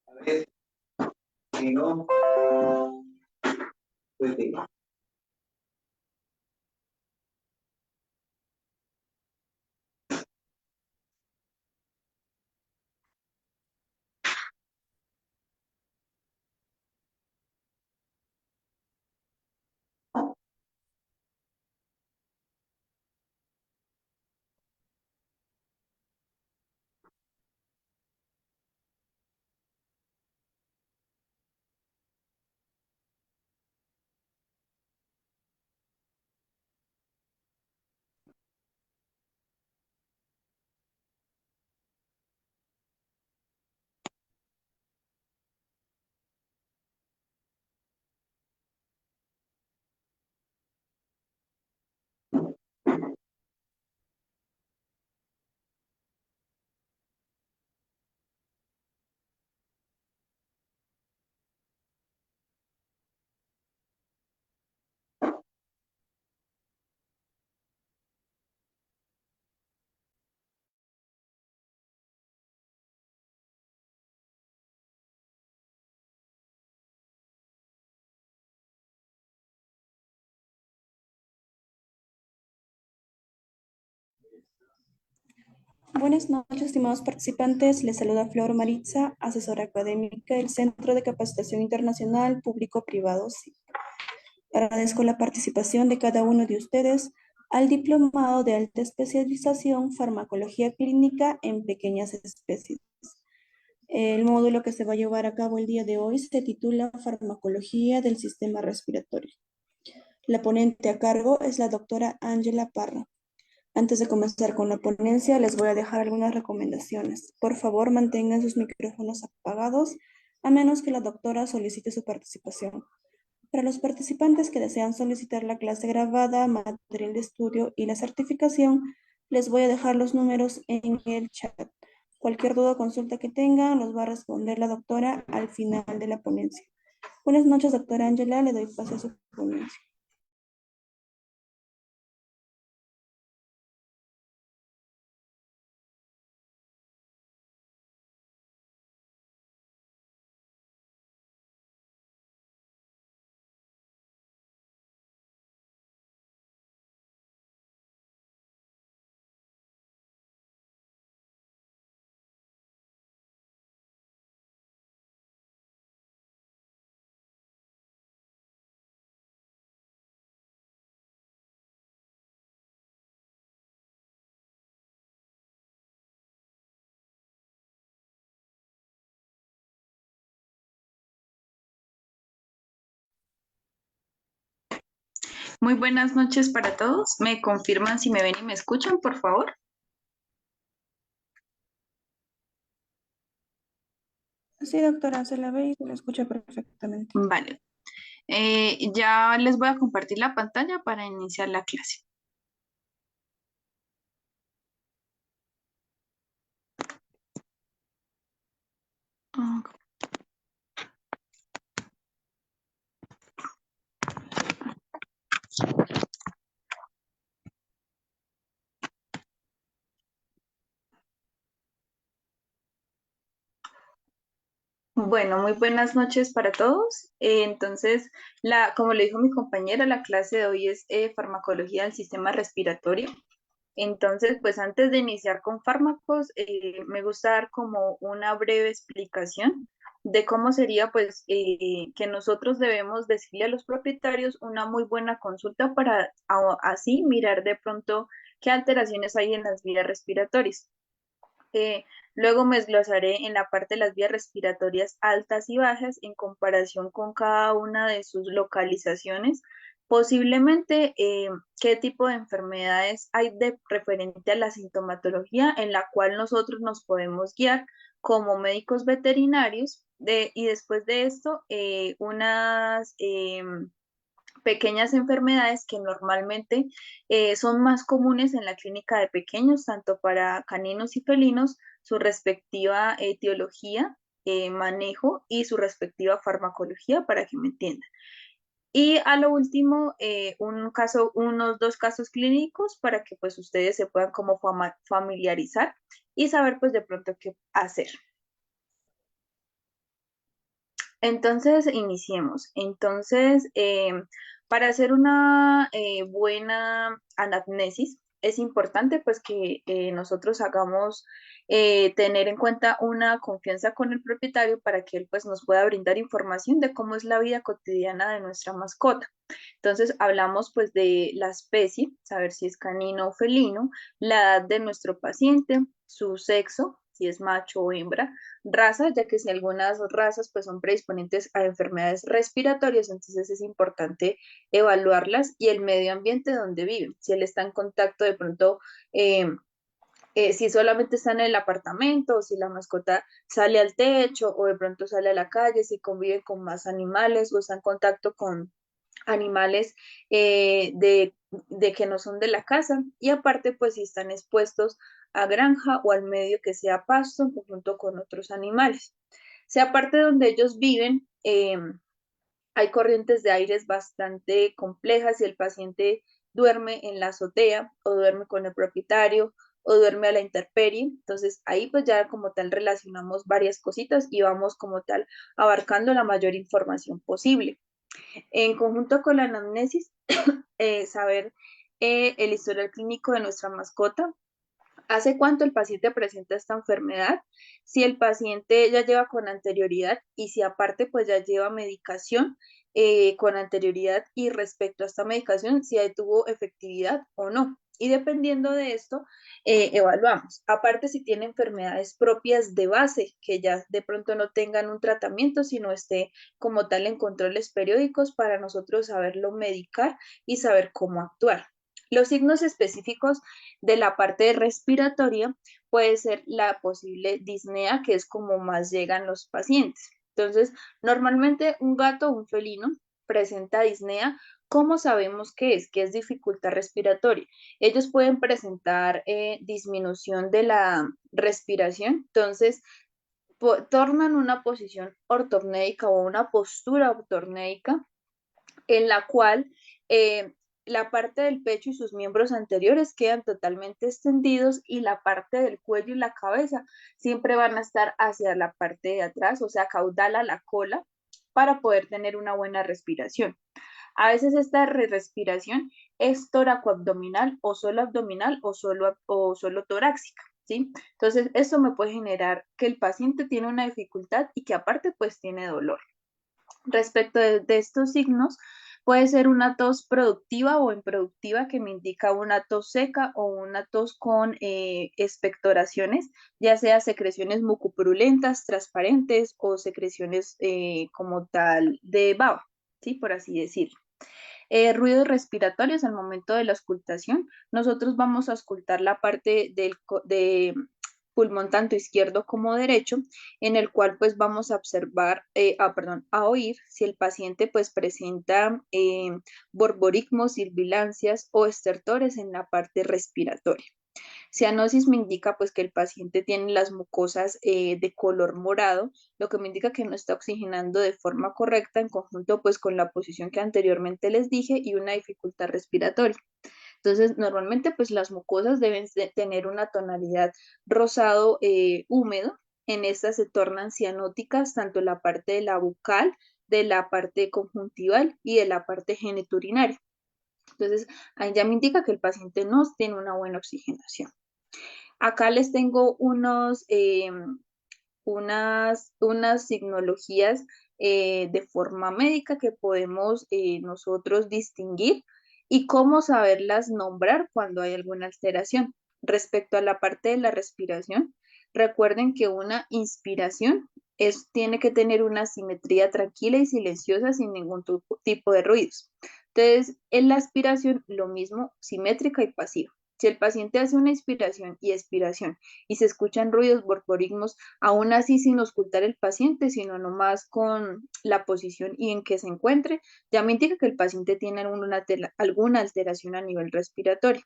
A ver, si no, pues Buenas noches, estimados participantes. Les saluda Flor Maritza, asesora académica del Centro de Capacitación Internacional Público-Privado. Sí. Agradezco la participación de cada uno de ustedes al diplomado de alta especialización Farmacología Clínica en Pequeñas Especies. El módulo que se va a llevar a cabo el día de hoy se titula Farmacología del Sistema Respiratorio. La ponente a cargo es la doctora Ángela Parra. Antes de comenzar con la ponencia, les voy a dejar algunas recomendaciones. Por favor, mantengan sus micrófonos apagados, a menos que la doctora solicite su participación. Para los participantes que desean solicitar la clase grabada, material de estudio y la certificación, les voy a dejar los números en el chat. Cualquier duda o consulta que tengan, los va a responder la doctora al final de la ponencia. Buenas noches, doctora Ángela. Le doy paso a su ponencia. Muy buenas noches para todos. ¿Me confirman si me ven y me escuchan, por favor? Sí, doctora, se la ve y se la escucha perfectamente. Vale. Ya les voy a compartir la pantalla para iniciar la clase. Ah, Bueno, muy buenas noches para todos. Entonces, como le dijo mi compañera, la clase de hoy es farmacología del sistema respiratorio. Entonces, pues antes de iniciar con fármacos, me gusta dar como una breve explicación de cómo sería, pues, que nosotros debemos decirle a los propietarios una muy buena consulta para así mirar de pronto qué alteraciones hay en las vías respiratorias. Luego me desglosaré en la parte de las vías respiratorias altas y bajas en comparación con cada una de sus localizaciones. Posiblemente, qué tipo de enfermedades hay de referente a la sintomatología en la cual nosotros nos podemos guiar como médicos veterinarios. Y después de esto, unas pequeñas enfermedades que normalmente son más comunes en la clínica de pequeños, tanto para caninos y felinos, su respectiva etiología, manejo y su respectiva farmacología, para que me entiendan. Y a lo último, unos dos casos clínicos para que pues ustedes se puedan como familiarizar y saber pues de pronto qué hacer. Entonces, iniciemos. Entonces, para hacer una buena anamnesis, es importante pues que nosotros hagamos tener en cuenta una confianza con el propietario para que él pues nos pueda brindar información de cómo es la vida cotidiana de nuestra mascota. Entonces, hablamos pues de la especie, saber si es canino o felino, la edad de nuestro paciente, su sexo, si es macho o hembra, raza, ya que si algunas razas pues son predisponentes a enfermedades respiratorias, entonces es importante evaluarlas y el medio ambiente donde viven. Si él está en contacto de pronto, eh, si solamente está en el apartamento o si la mascota sale al techo o de pronto sale a la calle, si convive con más animales o está en contacto con animales de que no son de la casa y aparte pues si están expuestos a granja o al medio que sea pasto junto con otros animales. Si aparte donde ellos viven hay corrientes de aires bastante complejas y el paciente duerme en la azotea o duerme con el propietario o duerme a la intemperie, entonces ahí pues ya como tal relacionamos varias cositas y vamos como tal abarcando la mayor información posible. En conjunto con la anamnesis, saber el historial clínico de nuestra mascota, ¿Hace cuánto el paciente presenta esta enfermedad? Si el paciente ya lleva con anterioridad y si aparte pues ya lleva medicación con anterioridad y respecto a esta medicación, si ahí tuvo efectividad o no. Y dependiendo de esto, evaluamos. Aparte, si tiene enfermedades propias de base, que ya de pronto no tengan un tratamiento, sino esté como tal en controles periódicos para nosotros saberlo medicar y saber cómo actuar. Los signos específicos de la parte respiratoria puede ser la posible disnea, que es como más llegan los pacientes. Entonces, normalmente un gato o un felino presenta disnea. ¿Cómo sabemos qué es? ¿Qué es dificultad respiratoria? Ellos pueden presentar disminución de la respiración, entonces tornan una posición ortopnéica o una postura ortopnéica en la cual eh, la parte del pecho y sus miembros anteriores quedan totalmente extendidos y la parte del cuello y la cabeza siempre van a estar hacia la parte de atrás, o sea, caudal a la cola, para poder tener una buena respiración. A veces esta respiración es toracoabdominal o solo torácica, ¿sí? Entonces, esto me puede generar que el paciente tiene una dificultad y que aparte pues tiene dolor. Respecto de estos signos, puede ser una tos productiva o improductiva que me indica una tos seca o una tos con expectoraciones, ya sea secreciones mucopurulentas, transparentes o secreciones como tal de baba, ¿sí? Por así decirlo. Ruidos respiratorios al momento de la auscultación. Nosotros vamos a auscultar la parte de pulmón tanto izquierdo como derecho, en el cual pues vamos a observar, a oír si el paciente pues presenta borborigmos, sibilancias o estertores en la parte respiratoria. Cianosis me indica pues que el paciente tiene las mucosas de color morado, lo que me indica que no está oxigenando de forma correcta en conjunto pues con la posición que anteriormente les dije y una dificultad respiratoria. Entonces, normalmente pues las mucosas deben tener una tonalidad rosado húmedo. En estas se tornan cianóticas tanto la parte de la bucal, de la parte conjuntival y de la parte genitourinaria. Entonces, ahí ya me indica que el paciente no tiene una buena oxigenación. Acá les tengo unas signologías de forma médica que podemos nosotros distinguir y cómo saberlas nombrar cuando hay alguna alteración. Respecto a la parte de la respiración, recuerden que una inspiración tiene que tener una simetría tranquila y silenciosa sin ningún tipo de ruidos. Entonces, en la aspiración, lo mismo, simétrica y pasiva. Si el paciente hace una inspiración y expiración y se escuchan ruidos borborigmos, aún así sin auscultar el paciente, sino nomás con la posición y en que se encuentre, ya me indica que el paciente tiene alguna alteración a nivel respiratorio.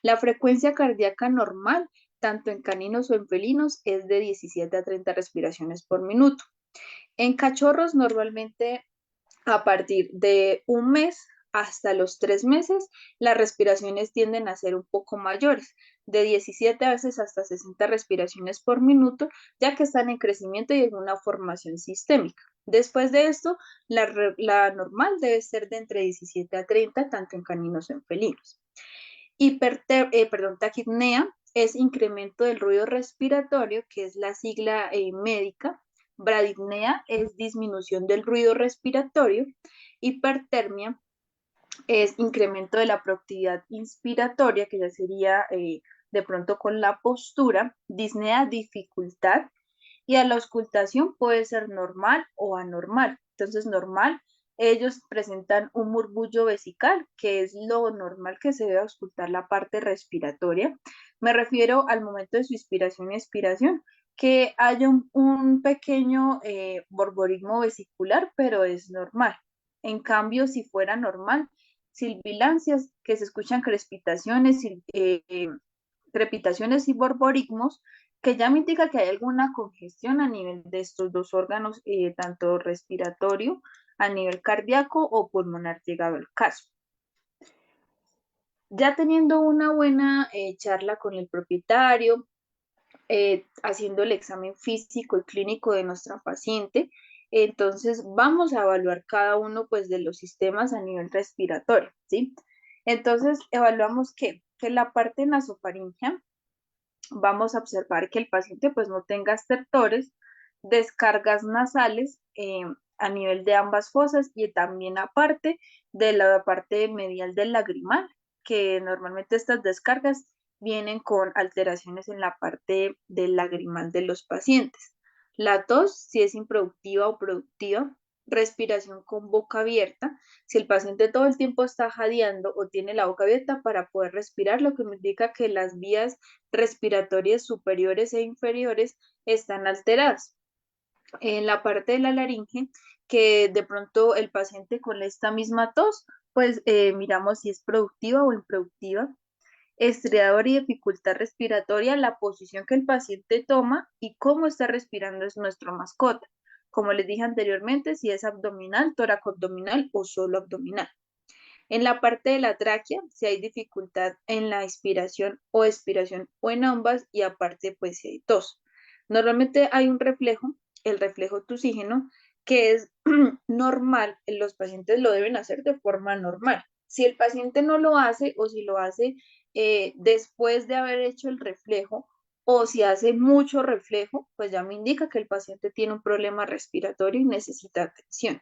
La frecuencia cardíaca normal, tanto en caninos o en felinos, es de 17 a 30 respiraciones por minuto. En cachorros, normalmente a partir de un mes hasta los 3 meses, las respiraciones tienden a ser un poco mayores, de 17 a veces hasta 60 respiraciones por minuto, ya que están en crecimiento y en una formación sistémica. Después de esto, la normal debe ser de entre 17 a 30, tanto en caninos como en felinos. Taquipnea es incremento del ruido respiratorio, que es la sigla médica. Bradipnea es disminución del ruido respiratorio. Hipertermia es incremento de la productividad inspiratoria, que ya sería de pronto con la postura. Disnea, dificultad. Y a la auscultación puede ser normal o anormal. Entonces, normal, ellos presentan un murmullo vesical, que es lo normal que se debe auscultar la parte respiratoria. Me refiero al momento de su inspiración y expiración, que haya un pequeño borborismo vesicular, pero es normal. En cambio, si fuera normal, sibilancias, que se escuchan crepitaciones y borborigmos, que ya me indica que hay alguna congestión a nivel de estos dos órganos, tanto respiratorio, a nivel cardíaco o pulmonar, llegado el caso. Ya teniendo una buena charla con el propietario, haciendo el examen físico y clínico de nuestra paciente, entonces vamos a evaluar cada uno pues de los sistemas a nivel respiratorio, ¿sí? Entonces evaluamos que la parte nasofaringea vamos a observar que el paciente pues no tenga estertores, descargas nasales a nivel de ambas fosas y también aparte de la parte medial del lagrimal, que normalmente estas descargas vienen con alteraciones en la parte del lagrimal de los pacientes. La tos, si es improductiva o productiva, respiración con boca abierta. Si el paciente todo el tiempo está jadeando o tiene la boca abierta para poder respirar, lo que me indica que las vías respiratorias superiores e inferiores están alteradas. En la parte de la laringe, que de pronto el paciente con esta misma tos, pues miramos si es productiva o improductiva. Estriador y dificultad respiratoria, la posición que el paciente toma y cómo está respirando es nuestro mascota. Como les dije anteriormente, si es abdominal, tóraco-abdominal o solo abdominal. En la parte de la tráquea, si hay dificultad en la inspiración o expiración o en ambas, y aparte, pues si hay tos. Normalmente hay un reflejo, el reflejo tusígeno, que es normal, los pacientes lo deben hacer de forma normal. Si el paciente no lo hace o si lo hace después de haber hecho el reflejo o si hace mucho reflejo, pues ya me indica que el paciente tiene un problema respiratorio y necesita atención.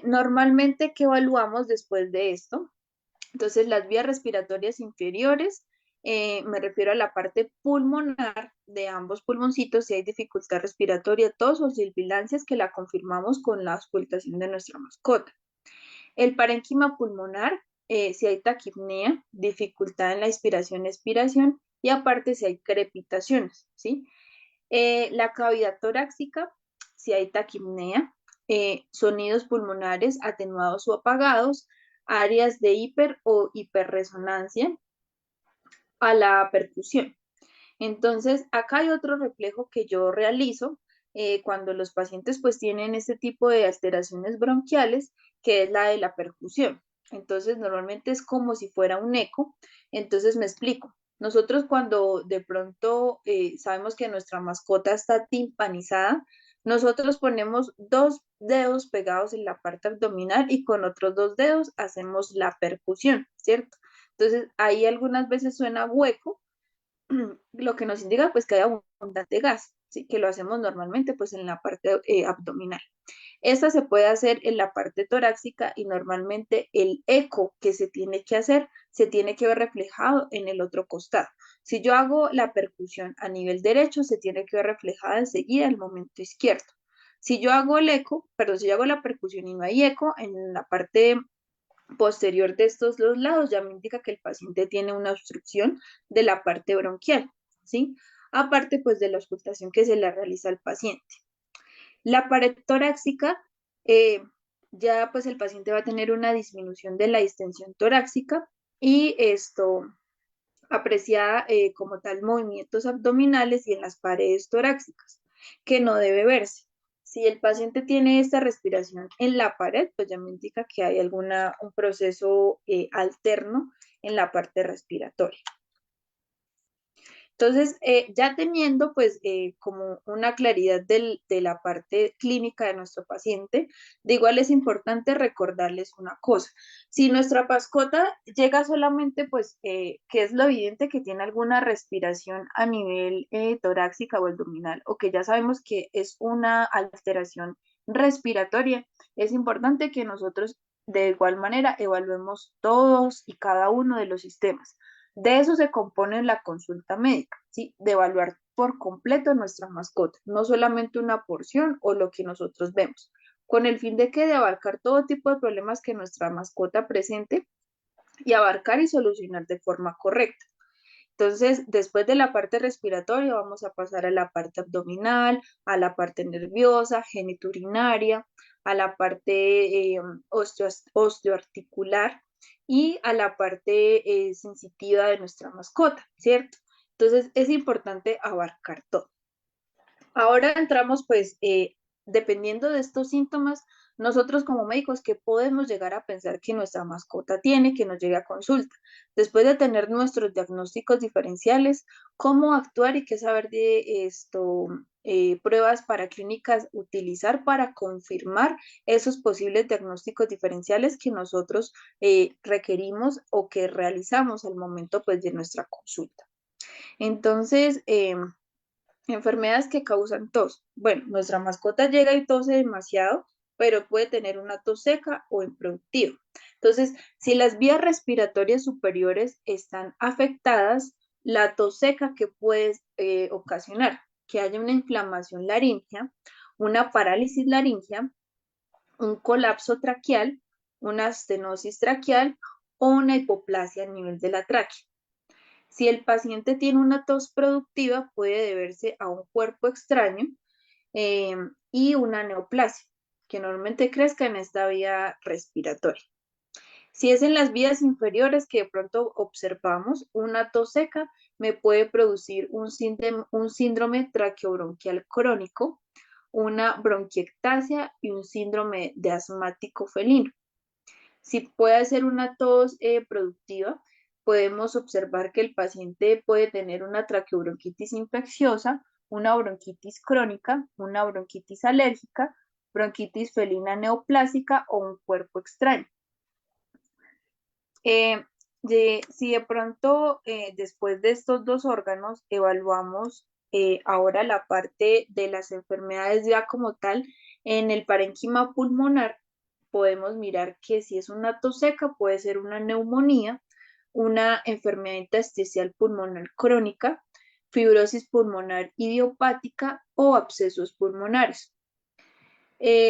Normalmente, ¿qué evaluamos después de esto? Entonces, las vías respiratorias inferiores, me refiero a la parte pulmonar de ambos pulmoncitos, si hay dificultad respiratoria, tos o sibilancias, que la confirmamos con la auscultación de nuestra mascota. El parénquima pulmonar, si hay taquipnea, dificultad en la inspiración-expiración, y aparte si hay crepitaciones, ¿sí? La cavidad torácica, si hay taquipnea, sonidos pulmonares atenuados o apagados, áreas de hiper o hiperresonancia a la percusión. Entonces, acá hay otro reflejo que yo realizo cuando los pacientes pues tienen este tipo de alteraciones bronquiales, que es la de la percusión. Entonces, normalmente es como si fuera un eco. Entonces, me explico. Nosotros cuando de pronto sabemos que nuestra mascota está timpanizada, nosotros ponemos dos dedos pegados en la parte abdominal y con otros dos dedos hacemos la percusión, ¿cierto? Entonces, ahí algunas veces suena hueco, lo que nos indica pues que hay abundante gas, ¿sí? Que lo hacemos normalmente pues en la parte abdominal. Esta se puede hacer en la parte torácica y normalmente el eco que se tiene que hacer se tiene que ver reflejado en el otro costado. Si yo hago la percusión a nivel derecho, se tiene que ver reflejada enseguida al momento izquierdo. Si yo hago el eco, perdón, si yo hago la percusión y no hay eco, en la parte posterior de estos dos lados ya me indica que el paciente tiene una obstrucción de la parte bronquial, ¿sí? Aparte pues de la auscultación que se le realiza al paciente. La pared torácica, ya pues el paciente va a tener una disminución de la distensión torácica y esto apreciada como tal movimientos abdominales y en las paredes torácicas, que no debe verse. Si el paciente tiene esta respiración en la pared, pues ya me indica que hay un proceso alterno en la parte respiratoria. Entonces, ya teniendo pues como una claridad de la parte clínica de nuestro paciente, de igual es importante recordarles una cosa. Si nuestra mascota llega solamente pues, que es lo evidente que tiene alguna respiración a nivel torácica o abdominal, o que ya sabemos que es una alteración respiratoria, es importante que nosotros de igual manera evaluemos todos y cada uno de los sistemas. De eso se compone la consulta médica, ¿sí? De evaluar por completo nuestra mascota, no solamente una porción o lo que nosotros vemos, con el fin de que de abarcar todo tipo de problemas que nuestra mascota presente y abarcar y solucionar de forma correcta. Entonces, después de la parte respiratoria, vamos a pasar a la parte abdominal, a la parte nerviosa, geniturinaria, a la parte osteoarticular y a la parte sensitiva de nuestra mascota, ¿cierto? Entonces, es importante abarcar todo. Ahora entramos, pues, dependiendo de estos síntomas, nosotros como médicos, ¿qué podemos llegar a pensar que nuestra mascota tiene, que nos llegue a consulta? Después de tener nuestros diagnósticos diferenciales, ¿cómo actuar y qué saber de esto? Pruebas para clínicas utilizar para confirmar esos posibles diagnósticos diferenciales que nosotros requerimos o que realizamos al momento, pues, de nuestra consulta. Entonces, enfermedades que causan tos. Bueno, nuestra mascota llega y tose demasiado, pero puede tener una tos seca o improductiva. Entonces, si las vías respiratorias superiores están afectadas, la tos seca que puede ocasionar que haya una inflamación laringea, una parálisis laringea, un colapso traqueal, una estenosis traqueal o una hipoplasia a nivel de la tráquea. Si el paciente tiene una tos productiva, puede deberse a un cuerpo extraño eh, y una neoplasia, que normalmente crezca en esta vía respiratoria. Si es en las vías inferiores que de pronto observamos una tos seca, me puede producir un síndrome traqueobronquial crónico, una bronquiectasia y un síndrome de asmático felino. Si puede ser una tos productiva, podemos observar que el paciente puede tener una traqueobronquitis infecciosa, una bronquitis crónica, una bronquitis alérgica, bronquitis felina neoplásica o un cuerpo extraño. Eh, si de pronto después de estos dos órganos evaluamos ahora la parte de las enfermedades ya como tal, en el parénquima pulmonar podemos mirar que si es una tos seca puede ser una neumonía, una enfermedad intersticial pulmonar crónica, fibrosis pulmonar idiopática o abscesos pulmonares.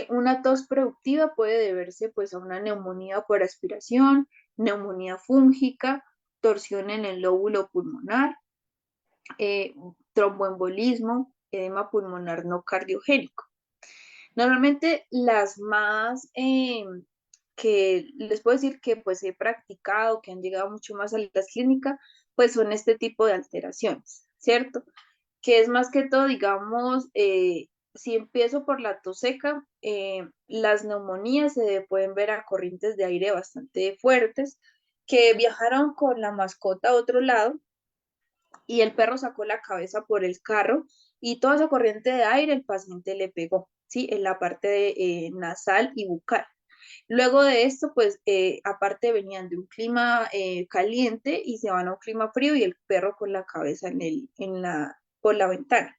Una tos productiva puede deberse pues a una neumonía por aspiración, neumonía fúngica, torsión en el lóbulo pulmonar, eh, tromboembolismo, edema pulmonar no cardiogénico. Normalmente las más que les puedo decir que pues he practicado, que han llegado mucho más a las clínicas, pues son este tipo de alteraciones, ¿cierto? Que es más que todo, digamos, si empiezo por la tos seca, las neumonías se pueden ver a corrientes de aire bastante fuertes que viajaron con la mascota a otro lado y el perro sacó la cabeza por el carro y toda esa corriente de aire el paciente le pegó, ¿sí? En la parte nasal y bucal. Luego de esto, pues aparte venían de un clima caliente y se van a un clima frío y el perro con la cabeza por la ventana.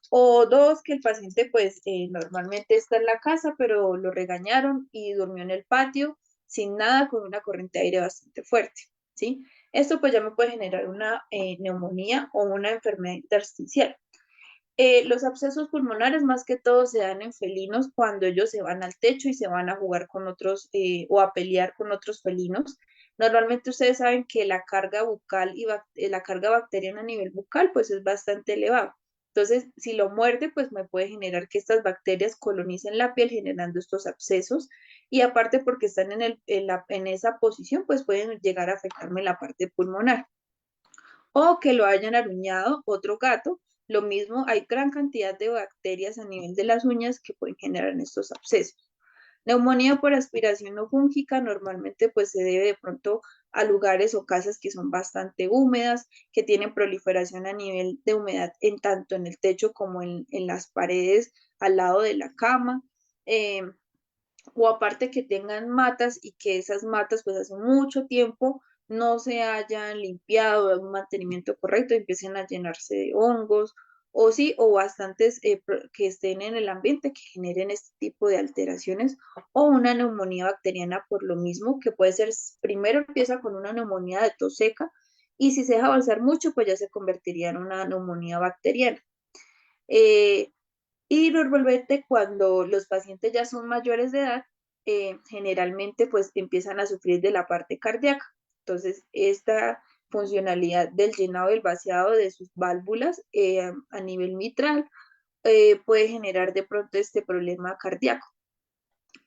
O dos, que el paciente pues normalmente está en la casa, pero lo regañaron y durmió en el patio sin nada con una corriente de aire bastante fuerte, ¿sí? Esto pues ya me puede generar una neumonía o una enfermedad intersticial. Los abscesos pulmonares más que todo se dan en felinos cuando ellos se van al techo y se van a jugar con otros o a pelear con otros felinos. Normalmente ustedes saben que la carga bucal y la carga bacteriana a nivel bucal pues es bastante elevada. Entonces, si lo muerde, pues me puede generar que estas bacterias colonicen la piel generando estos abscesos y aparte porque están en esa posición, pues pueden llegar a afectarme la parte pulmonar o que lo hayan aruñado otro gato. Lo mismo, hay gran cantidad de bacterias a nivel de las uñas que pueden generar estos abscesos. Neumonía por aspiración no fúngica normalmente pues se debe de pronto a lugares o casas que son bastante húmedas, que tienen proliferación a nivel de humedad en tanto en el techo como en las paredes al lado de la cama. Eh, o aparte que tengan matas y que esas matas pues hace mucho tiempo no se hayan limpiado, un mantenimiento correcto, empiecen a llenarse de hongos o sí, o bastantes que estén en el ambiente que generen este tipo de alteraciones o una neumonía bacteriana por lo mismo, que puede ser, primero empieza con una neumonía de tos seca y si se deja avanzar mucho, pues ya se convertiría en una neumonía bacteriana. Eh, y normalmente cuando los pacientes ya son mayores de edad, generalmente pues empiezan a sufrir de la parte cardíaca. Entonces, esta funcionalidad del llenado del vaciado de sus válvulas a nivel mitral puede generar de pronto este problema cardíaco.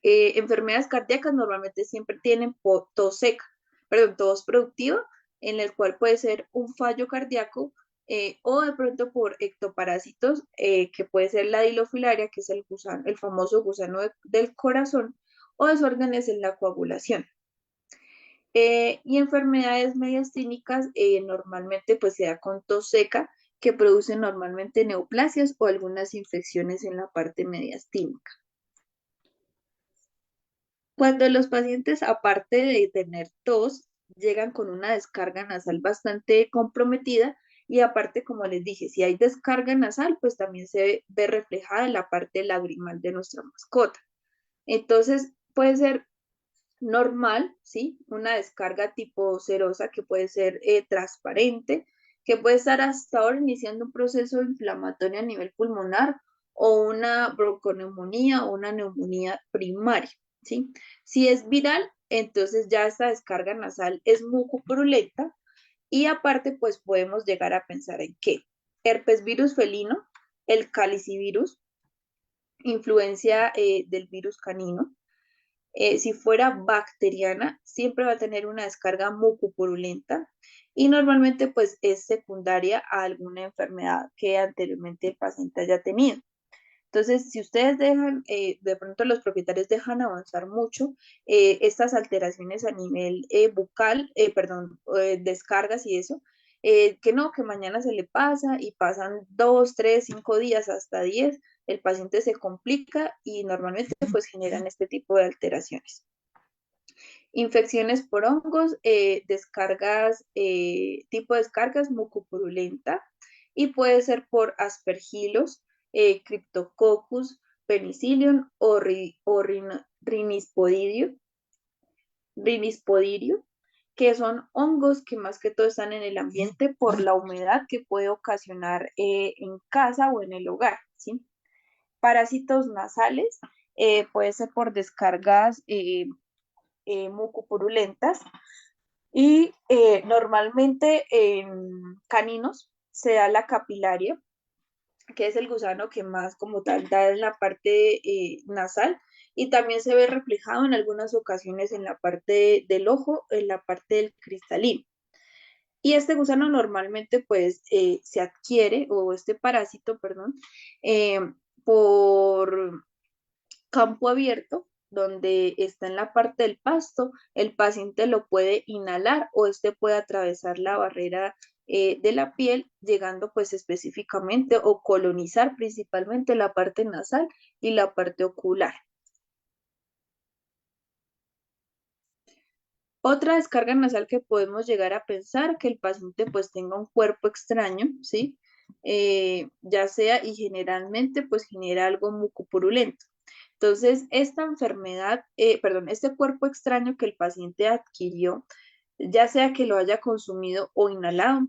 Enfermedades cardíacas normalmente siempre tienen tos seca, perdón, tos productiva, en el cual puede ser un fallo cardíaco o de pronto por ectoparásitos, que puede ser la dilofilaria, que es el gusano, el famoso gusano del corazón, o desórdenes en la coagulación. Y enfermedades mediastínicas normalmente pues se da con tos seca, que producen normalmente neoplasias o algunas infecciones en la parte mediastínica. Cuando los pacientes, aparte de tener tos, llegan con una descarga nasal bastante comprometida, y aparte, como les dije, si hay descarga nasal, pues también se ve reflejada en la parte lagrimal de nuestra mascota. Entonces, puede ser normal, ¿sí? Una descarga tipo serosa que puede ser transparente, que puede estar hasta ahora iniciando un proceso inflamatorio a nivel pulmonar o una bronconeumonía o una neumonía primaria, ¿sí? Si es viral, entonces ya esta descarga nasal es mucopurulenta y aparte, pues podemos llegar a pensar en que herpes virus felino, el calicivirus, influencia del virus canino, si fuera bacteriana, siempre va a tener una descarga mucopurulenta y normalmente pues es secundaria a alguna enfermedad que anteriormente el paciente haya tenido. Entonces, si ustedes dejan, de pronto los propietarios dejan avanzar mucho estas alteraciones a nivel bucal, perdón, descargas y eso, que mañana se le pasa y pasan 2, 3, 5 días hasta 10, el paciente se complica y normalmente pues generan este tipo de alteraciones. Infecciones por hongos, descargas, tipo de descargas mucopurulenta y puede ser por aspergilos, Cryptococcus, Penicillium o Rinispodidio, que son hongos que más que todo están en el ambiente por la humedad que puede ocasionar en casa o en el hogar, ¿sí? Parásitos nasales, puede ser por descargas mucopurulentas y normalmente en caninos se da la capilaria, que es el gusano que más como tal da en la parte nasal y también se ve reflejado en algunas ocasiones en la parte del ojo, en la parte del cristalino. Y este gusano normalmente pues se adquiere, o este parásito, perdón, eh, por campo abierto, donde está en la parte del pasto, el paciente lo puede inhalar o este puede atravesar la barrera de la piel, llegando pues específicamente o colonizar principalmente la parte nasal y la parte ocular. Otra descarga nasal que podemos llegar a pensar que el paciente pues tenga un cuerpo extraño, ¿sí? Ya sea y generalmente pues genera algo mucopurulento. Entonces, esta enfermedad, perdón, este cuerpo extraño que el paciente adquirió, ya sea que lo haya consumido o inhalado,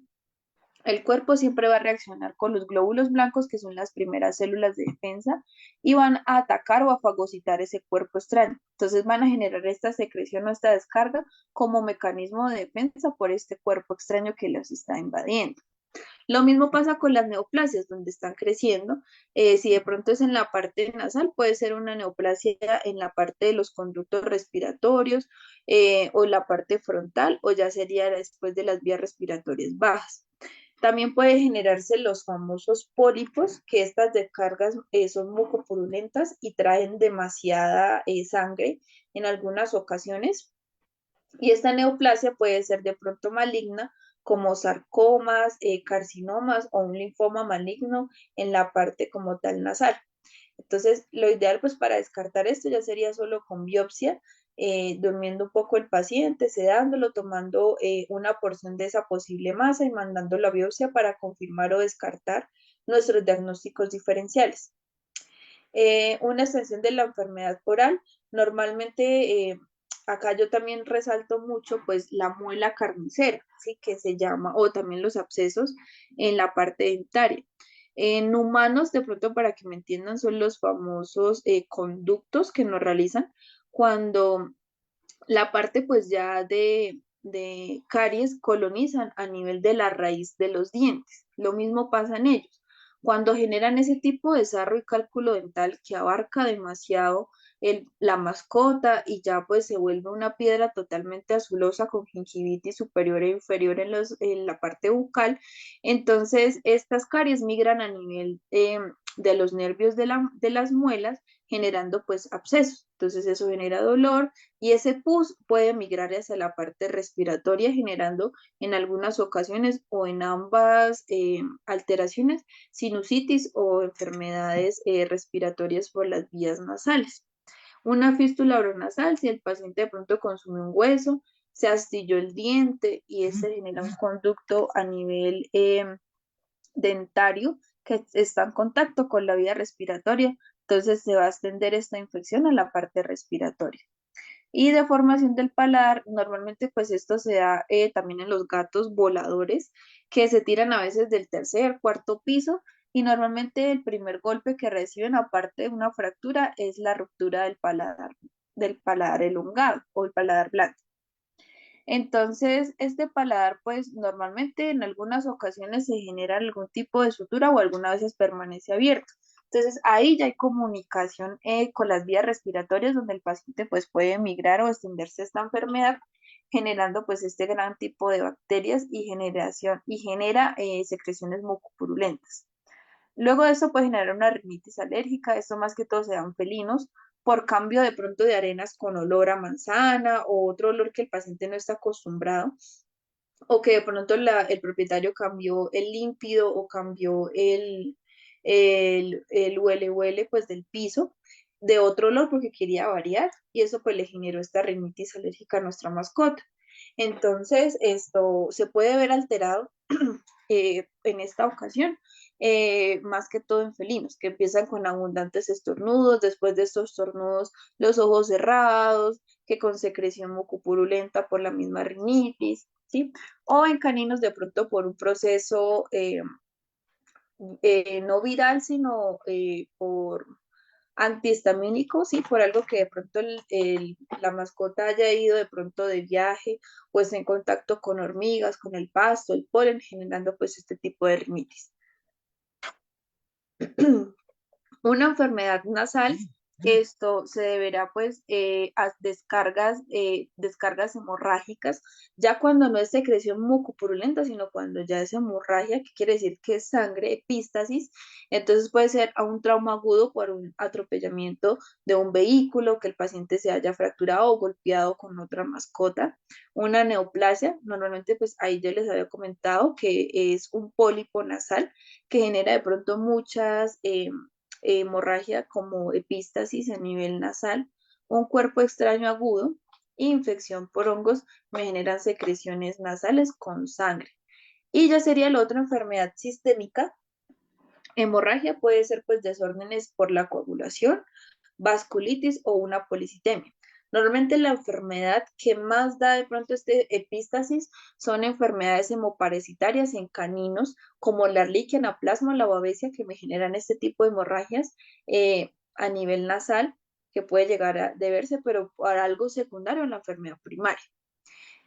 el cuerpo siempre va a reaccionar con los glóbulos blancos, que son las primeras células de defensa, y van a atacar o a fagocitar ese cuerpo extraño. Entonces van a generar esta secreción o esta descarga como mecanismo de defensa por este cuerpo extraño que los está invadiendo. Lo mismo pasa con las neoplasias, donde están creciendo. Si de pronto es en la parte nasal, puede ser una neoplasia en la parte de los conductos respiratorios o en la parte frontal, o ya sería después de las vías respiratorias bajas. También puede generarse los famosos pólipos, que estas descargas son mucopurulentas y traen demasiada sangre en algunas ocasiones. Y esta neoplasia puede ser de pronto maligna, como sarcomas, carcinomas o un linfoma maligno en la parte como tal nasal. Entonces, lo ideal pues para descartar esto ya sería solo con biopsia, durmiendo un poco el paciente, sedándolo, tomando una porción de esa posible masa y mandando la biopsia para confirmar o descartar nuestros diagnósticos diferenciales. Una extensión de la enfermedad oral, normalmente acá yo también resalto mucho pues la muela carnicera, ¿sí? Que se llama, o también los abscesos en la parte dentaria. En humanos, de pronto para que me entiendan, son los famosos conductos que nos realizan cuando la parte pues ya de caries colonizan a nivel de la raíz de los dientes. Lo mismo pasa en ellos. Cuando generan ese tipo de sarro y cálculo dental que abarca demasiado la mascota y ya pues se vuelve una piedra totalmente azulosa con gingivitis superior e inferior en la parte bucal, entonces estas caries migran a nivel de los nervios de las muelas generando pues abscesos. Entonces eso genera dolor y ese pus puede migrar hacia la parte respiratoria generando en algunas ocasiones o en ambas alteraciones sinusitis o enfermedades respiratorias por las vías nasales. Una fístula oronasal, si el paciente de pronto consume un hueso, se astilló el diente y este genera un conducto a nivel dentario que está en contacto con la vía respiratoria. Entonces se va a extender esta infección a la parte respiratoria. Y deformación del paladar, normalmente pues esto se da también en los gatos voladores que se tiran a veces del tercer, cuarto piso y normalmente el primer golpe que reciben aparte de una fractura es la ruptura del paladar elongado o el paladar blando. Entonces, este paladar, pues normalmente en algunas ocasiones se genera algún tipo de sutura o algunas veces permanece abierto. Entonces, ahí ya hay comunicación con las vías respiratorias donde el paciente pues puede migrar o extenderse esta enfermedad, generando pues este gran tipo de bacterias y genera secreciones mucopurulentas. Luego de eso puede generar una rinitis alérgica, esto más que todo se da en felinos, por cambio de pronto de arenas con olor a manzana o otro olor que el paciente no está acostumbrado, o que de pronto el propietario cambió el límpido o cambió el huele pues del piso de otro olor porque quería variar y eso pues le generó esta rinitis alérgica a nuestra mascota. Entonces, esto se puede ver alterado en esta ocasión, más que todo en felinos, que empiezan con abundantes estornudos, después de estos estornudos, los ojos cerrados, que con secreción mucopurulenta por la misma rinitis, ¿sí? O en caninos de pronto por un proceso no viral, sino por antihistamínico, sí, por algo que de pronto la mascota haya ido de pronto de viaje, pues en contacto con hormigas, con el pasto, el polen, generando pues este tipo de rinitis. Una enfermedad nasal, esto se deberá pues a descargas hemorrágicas, ya cuando no es secreción mucopurulenta, sino cuando ya es hemorragia, que quiere decir que es sangre, epístasis, entonces puede ser a un trauma agudo por un atropellamiento de un vehículo, que el paciente se haya fracturado o golpeado con otra mascota, una neoplasia, normalmente pues ahí ya les había comentado que es un pólipo nasal que genera de pronto muchas hemorragia como epístasis a nivel nasal, un cuerpo extraño agudo, infección por hongos me generan secreciones nasales con sangre. Y ya sería la otra enfermedad sistémica. Hemorragia puede ser pues desórdenes por la coagulación, vasculitis o una policitemia. Normalmente la enfermedad que más da de pronto este epístasis son enfermedades hemoparasitarias en caninos, como la Ehrlichia, anaplasma o la babesia, que me generan este tipo de hemorragias a nivel nasal, que puede llegar a deberse, pero para algo secundario en la enfermedad primaria.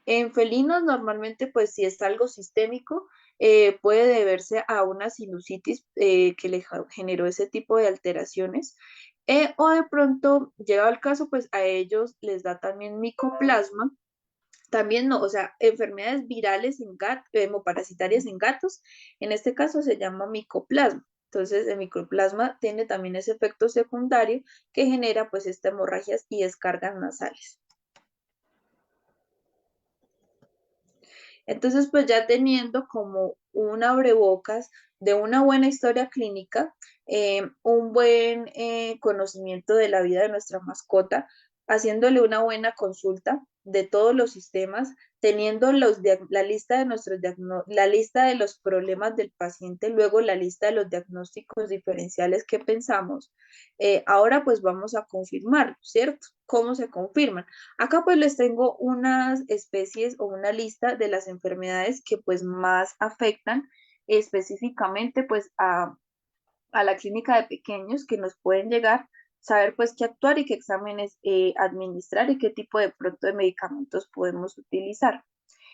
En felinos normalmente, pues si es algo sistémico, puede deberse a una sinusitis que le generó ese tipo de alteraciones. O de pronto, llegado al caso, pues a ellos les da también micoplasma. También no, o sea, enfermedades virales en gatos, hemoparasitarias en gatos, en este caso se llama micoplasma. Entonces, el micoplasma tiene también ese efecto secundario que genera pues estas hemorragias y descargas nasales. Entonces, pues ya teniendo como un abrebocas de una buena historia clínica, un buen conocimiento de la vida de nuestra mascota, haciéndole una buena consulta de todos los sistemas, teniendo la lista de la lista de los problemas del paciente, luego la lista de los diagnósticos diferenciales que pensamos. Ahora pues vamos a confirmar, ¿cierto? ¿Cómo se confirman? Acá pues les tengo unas especies o una lista de las enfermedades que pues más afectan específicamente pues a la clínica de pequeños que nos pueden llegar, saber pues qué actuar y qué exámenes administrar y qué tipo de pronto de medicamentos podemos utilizar.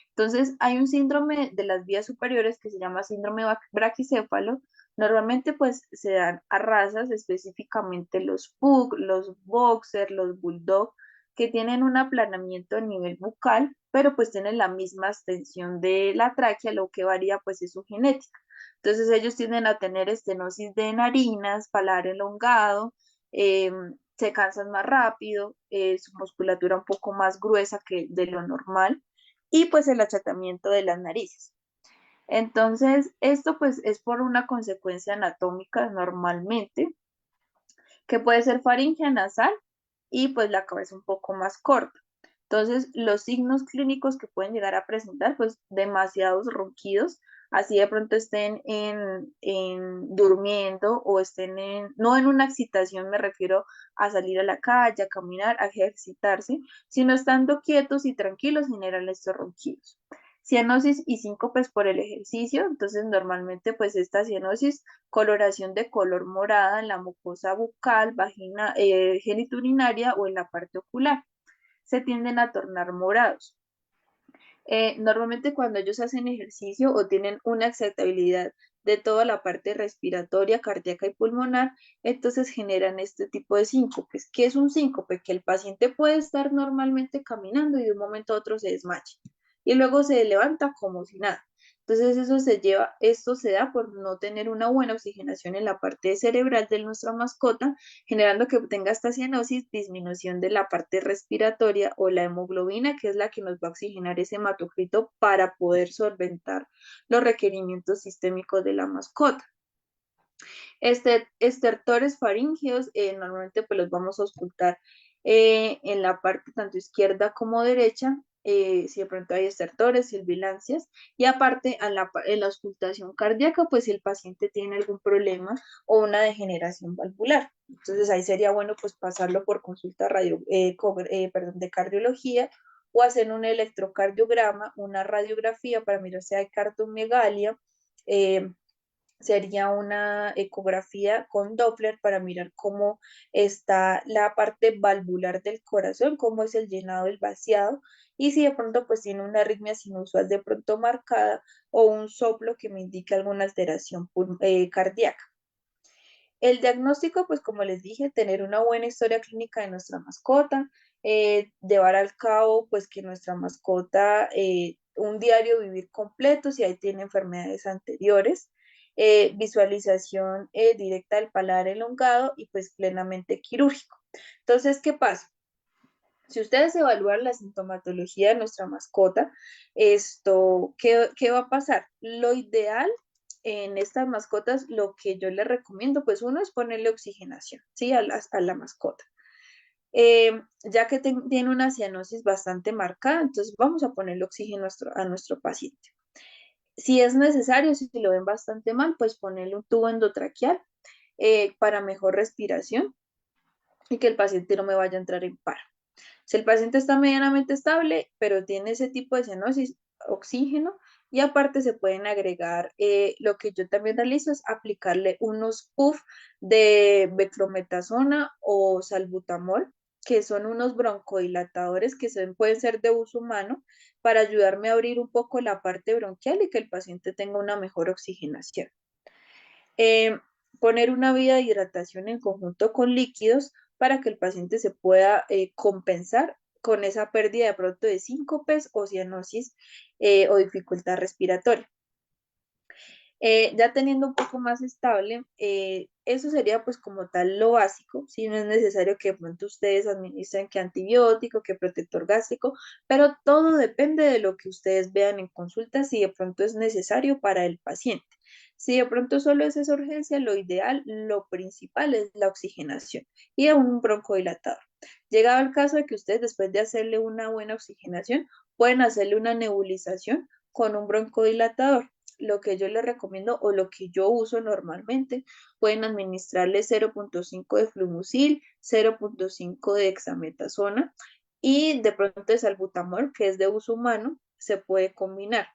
Entonces, hay un síndrome de las vías superiores que se llama síndrome braquicéfalo. Normalmente, pues, se dan a razas, específicamente los pug, los boxer, los bulldog, que tienen un aplanamiento a nivel bucal, pero pues tienen la misma extensión de la tráquea, lo que varía, pues, es su genética. Entonces, ellos tienden a tener estenosis de narinas, paladar elongado, se cansan más rápido, su musculatura un poco más gruesa que de lo normal y pues el achatamiento de las narices. Entonces, esto pues es por una consecuencia anatómica normalmente, que puede ser faringea nasal y pues la cabeza un poco más corta. Entonces, los signos clínicos que pueden llegar a presentar, pues demasiados ronquidos, así de pronto estén durmiendo o estén no en una excitación, me refiero a salir a la calle, a caminar, a ejercitarse, sino estando quietos y tranquilos generan estos ronquidos. Cianosis y síncopes por el ejercicio, entonces normalmente pues esta cianosis, coloración de color morada en la mucosa bucal, vagina, geniturinaria o en la parte ocular, se tienden a tornar morados. Normalmente cuando ellos hacen ejercicio o tienen una excitabilidad de toda la parte respiratoria, cardíaca y pulmonar, entonces generan este tipo de síncopes. ¿Qué es un síncope? Que el paciente puede estar normalmente caminando y de un momento a otro se desmaya y luego se levanta como si nada. Entonces esto se da por no tener una buena oxigenación en la parte cerebral de nuestra mascota, generando que tenga esta cianosis, disminución de la parte respiratoria o la hemoglobina, que es la que nos va a oxigenar ese hematocrito para poder solventar los requerimientos sistémicos de la mascota. Estertores faríngeos, normalmente pues los vamos a auscultar en la parte tanto izquierda como derecha, si de pronto hay estertores, silbilancias, y aparte en la auscultación cardíaca, pues si el paciente tiene algún problema o una degeneración valvular. Entonces ahí sería bueno pues pasarlo por consulta de cardiología o hacer un electrocardiograma, una radiografía para mirar si hay cardomegalia, sería una ecografía con Doppler para mirar cómo está la parte valvular del corazón, cómo es el llenado, el vaciado, y si de pronto pues tiene una arritmia sinusual de pronto marcada o un soplo que me indique alguna alteración cardíaca. El diagnóstico, pues como les dije, tener una buena historia clínica de nuestra mascota, llevar al cabo pues que nuestra mascota un diario vivir completo si ahí tiene enfermedades anteriores, visualización directa del paladar elongado y pues plenamente quirúrgico. Entonces, ¿qué pasa? Si ustedes evalúan la sintomatología de nuestra mascota, ¿qué va a pasar? Lo ideal en estas mascotas, lo que yo les recomiendo, pues uno es ponerle oxigenación, ¿sí? A la mascota. Ya que tiene una cianosis bastante marcada, entonces vamos a ponerle oxígeno a nuestro paciente. Si es necesario, si lo ven bastante mal, pues ponerle un tubo endotraqueal para mejor respiración y que el paciente no me vaya a entrar en paro. Si el paciente está medianamente estable, pero tiene ese tipo de cianosis, oxígeno, y aparte se pueden agregar, lo que yo también realizo es aplicarle unos puff de beclometasona o salbutamol, que son unos broncodilatadores que pueden ser de uso humano para ayudarme a abrir un poco la parte bronquial y que el paciente tenga una mejor oxigenación. Eh, Poner una vía de hidratación en conjunto con líquidos para que el paciente se pueda compensar con esa pérdida de pronto de síncopes o cianosis o dificultad respiratoria. Ya teniendo un poco más estable, eso sería pues como tal lo básico, si no es necesario que de pronto ustedes administren que antibiótico, que protector gástrico, pero todo depende de lo que ustedes vean en consulta, si de pronto es necesario para el paciente. Si de pronto solo es esa urgencia, lo ideal, lo principal es la oxigenación y un broncodilatador. Llegado el caso de que ustedes después de hacerle una buena oxigenación, pueden hacerle una nebulización con un broncodilatador. Lo que yo les recomiendo o lo que yo uso normalmente, pueden administrarle 0.5 de flumucil, 0.5 de hexametasona y de pronto de salbutamol, que es de uso humano, se puede combinar.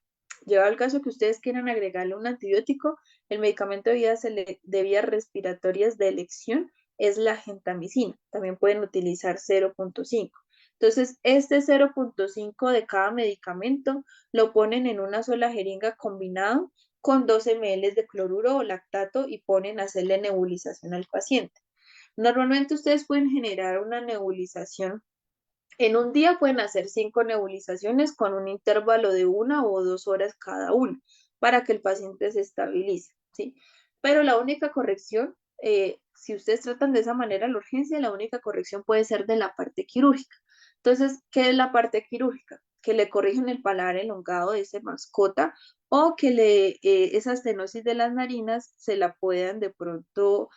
Lleva al caso que ustedes quieran agregarle un antibiótico, el medicamento de vías respiratorias de elección es la gentamicina. También pueden utilizar 0.5. Entonces, este 0.5 de cada medicamento lo ponen en una sola jeringa combinado con 2 ml de cloruro o lactato y ponen a hacerle nebulización al paciente. Normalmente ustedes pueden generar una nebulización. En un día pueden hacer 5 nebulizaciones con un intervalo de 1 o 2 horas cada una para que el paciente se estabilice, ¿sí? Pero la única corrección, si ustedes tratan de esa manera la urgencia, la única corrección puede ser de la parte quirúrgica. Entonces, ¿qué es la parte quirúrgica? Que le corrigen el paladar elongado de esa mascota o que esa estenosis de las narinas se la puedan de pronto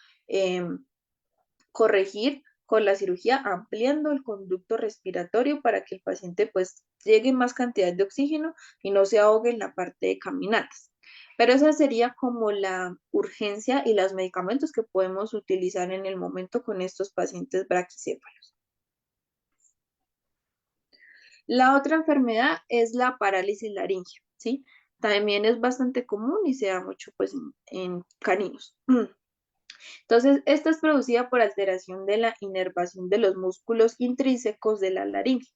corregir con la cirugía ampliando el conducto respiratorio para que el paciente pues llegue más cantidad de oxígeno y no se ahogue en la parte de caminatas. Pero esa sería como la urgencia y los medicamentos que podemos utilizar en el momento con estos pacientes braquicéfalos. La otra enfermedad es la parálisis laringea, ¿sí? También es bastante común y se da mucho pues en caninos. Entonces, esta es producida por alteración de la inervación de los músculos intrínsecos de la laringe.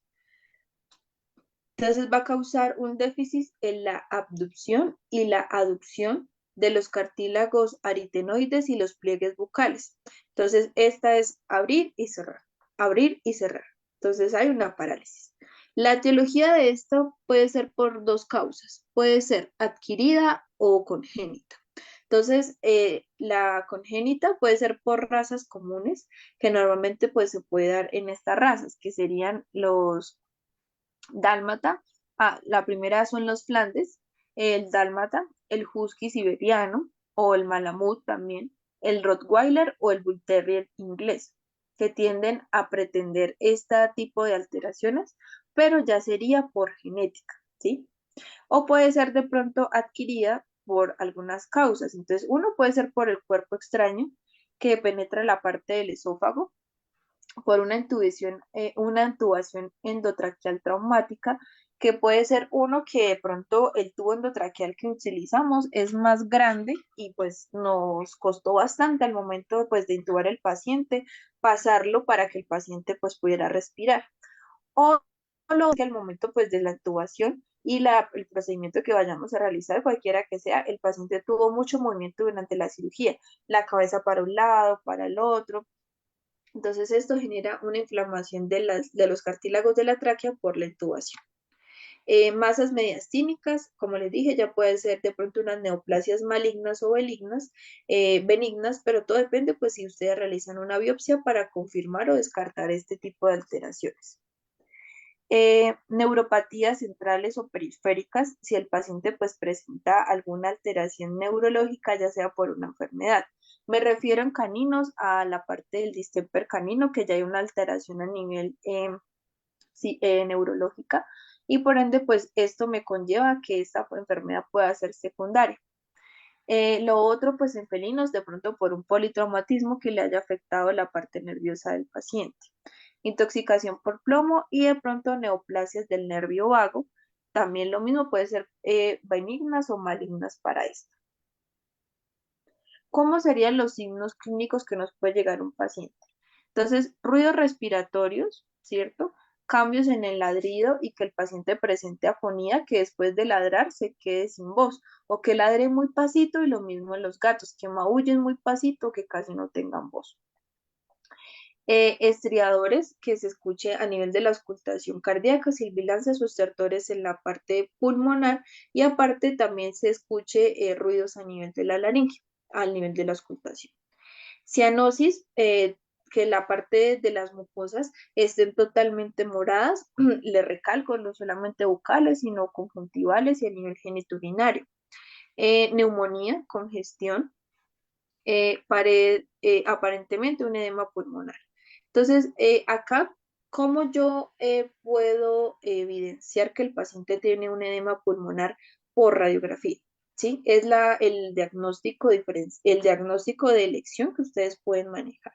Entonces va a causar un déficit en la abducción y la aducción de los cartílagos aritenoides y los pliegues bucales. Entonces, esta es abrir y cerrar, abrir y cerrar. Entonces, hay una parálisis. La etiología de esto puede ser por dos causas. Puede ser adquirida o congénita. Entonces, la congénita puede ser por razas comunes, que normalmente pues, se puede dar en estas razas, que serían los dálmata. La primera son los flandes, el dálmata, el husky siberiano o el malamut también, el rottweiler o el bull terrier inglés, que tienden a pretender este tipo de alteraciones, pero ya sería por genética, ¿sí? O puede ser de pronto adquirida por algunas causas. Entonces, uno puede ser por el cuerpo extraño que penetra la parte del esófago, por una intubación endotraqueal traumática, que puede ser uno que de pronto el tubo endotraqueal que utilizamos es más grande y pues nos costó bastante al momento pues de intubar el paciente, pasarlo para que el paciente pues pudiera respirar. O lo que al momento pues de la intubación y el procedimiento que vayamos a realizar, cualquiera que sea, el paciente tuvo mucho movimiento durante la cirugía, la cabeza para un lado, para el otro. Entonces esto genera una inflamación de los cartílagos de la tráquea por la intubación. Masas mediastínicas, como les dije, ya puede ser de pronto unas neoplasias malignas o benignas, pero todo depende pues si ustedes realizan una biopsia para confirmar o descartar este tipo de alteraciones. Neuropatías centrales o periféricas, si el paciente pues presenta alguna alteración neurológica, ya sea por una enfermedad. Me refiero en caninos a la parte del distemper canino, que ya hay una alteración a nivel neurológica y por ende pues esto me conlleva que esta enfermedad pueda ser secundaria. Lo otro, pues en felinos, de pronto por un politraumatismo que le haya afectado la parte nerviosa del paciente. Intoxicación por plomo y de pronto neoplasias del nervio vago. También lo mismo puede ser benignas o malignas para esto. ¿Cómo serían los signos clínicos que nos puede llegar un paciente? Entonces, ruidos respiratorios, ¿cierto? Cambios en el ladrido y que el paciente presente afonía, que después de ladrar se quede sin voz, o que ladre muy pasito y lo mismo en los gatos, que maullen muy pasito, que casi no tengan voz. Estriadores, que se escuche a nivel de la auscultación cardíaca, sibilancias o estertores en la parte pulmonar y aparte también se escuche ruidos a nivel de la laringe, al nivel de la auscultación. Cianosis, que la parte de las mucosas estén totalmente moradas, le recalco, no solamente bucales, sino conjuntivales y a nivel genitourinario. Neumonía, congestión, aparentemente un edema pulmonar. Entonces, acá, ¿cómo yo puedo evidenciar que el paciente tiene un edema pulmonar por radiografía? ¿Sí? Es el diagnóstico de elección que ustedes pueden manejar.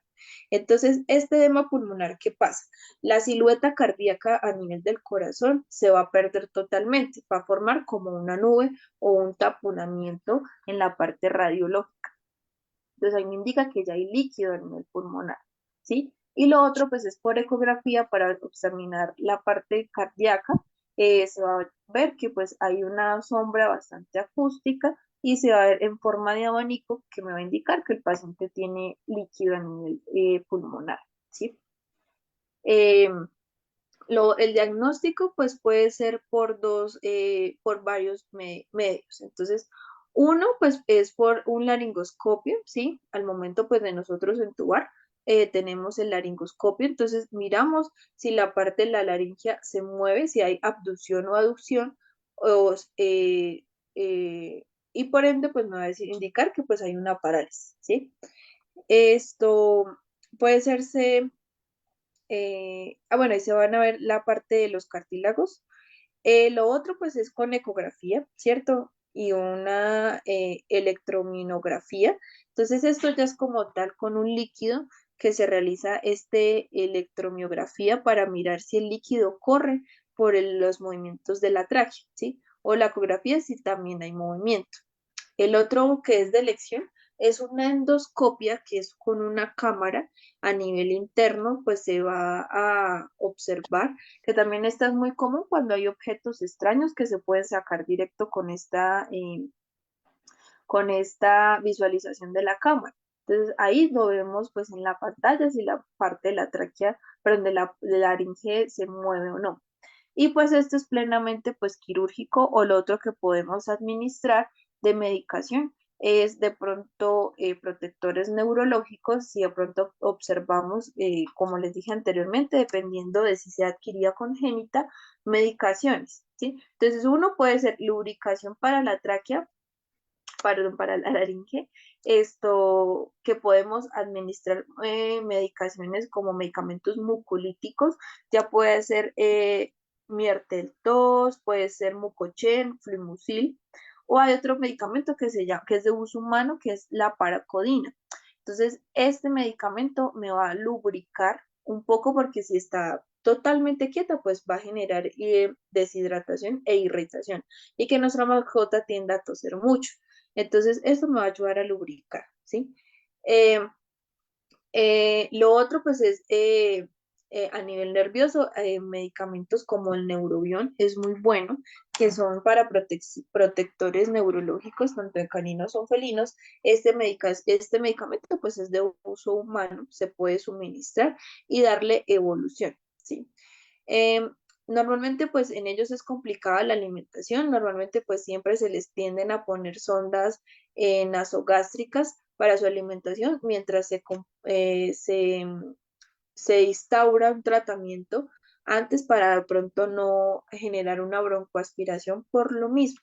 Entonces, este edema pulmonar, ¿qué pasa? La silueta cardíaca a nivel del corazón se va a perder totalmente, va a formar como una nube o un taponamiento en la parte radiológica. Entonces ahí me indica que ya hay líquido en el pulmonar, ¿sí? Y lo otro, pues es por ecografía para examinar la parte cardíaca. Se va a ver que pues hay una sombra bastante acústica y se va a ver en forma de abanico que me va a indicar que el paciente tiene líquido a nivel pulmonar, ¿sí? Eh, el diagnóstico pues puede ser por varios medios. Entonces, uno pues es por un laringoscopio, ¿sí? Al momento pues de nosotros entubar, tenemos el laringoscopio, entonces miramos si la parte de la laringe se mueve, si hay abducción o aducción, o, eh, eh, y por ende pues me va a indicar que pues hay una parálisis, ¿sí? Esto puede serse bueno, ahí se van a ver la parte de los cartílagos. Lo otro, pues, es con ecografía, ¿cierto? y una electrominografía. Entonces esto ya es como tal con un líquido que se realiza este electromiografía para mirar si el líquido corre por los movimientos de la tráquea, ¿sí? O la ecografía si también hay movimiento. El otro que es de elección es una endoscopia, que es con una cámara a nivel interno, pues se va a observar, que también esta es muy común cuando hay objetos extraños que se pueden sacar directo con esta visualización de la cámara. Entonces ahí lo vemos pues en la pantalla si la parte de la tráquea, perdón, de la laringe se mueve o no. Y pues esto es plenamente pues quirúrgico, o lo otro que podemos administrar de medicación es de pronto protectores neurológicos, si de pronto observamos, como les dije anteriormente, dependiendo de si se adquiría congénita, medicaciones, ¿sí? Entonces uno puede ser lubricación para la tráquea, perdón, para la laringe, esto que podemos administrar medicaciones como medicamentos mucolíticos, ya puede ser Miertel 2, puede ser Mucochen, Flimucil, o hay otro medicamento que se llama, que es de uso humano, que es la paracodina. Entonces, este medicamento me va a lubricar un poco porque si está totalmente quieta, pues va a generar deshidratación e irritación y que nuestra mascota tienda a toser mucho. Entonces, esto me va a ayudar a lubricar, ¿sí? Eh, lo otro, pues, es a nivel nervioso, medicamentos como el Neurobión es muy bueno, que son para protectores neurológicos, tanto en caninos o felinos. Este medicamento, pues, es de uso humano, se puede suministrar y darle evolución, ¿sí? Eh, Normalmente pues en ellos es complicada la alimentación, normalmente pues siempre se les tienden a poner sondas nasogástricas para su alimentación mientras se instaura un tratamiento antes para de pronto no generar una broncoaspiración por lo mismo.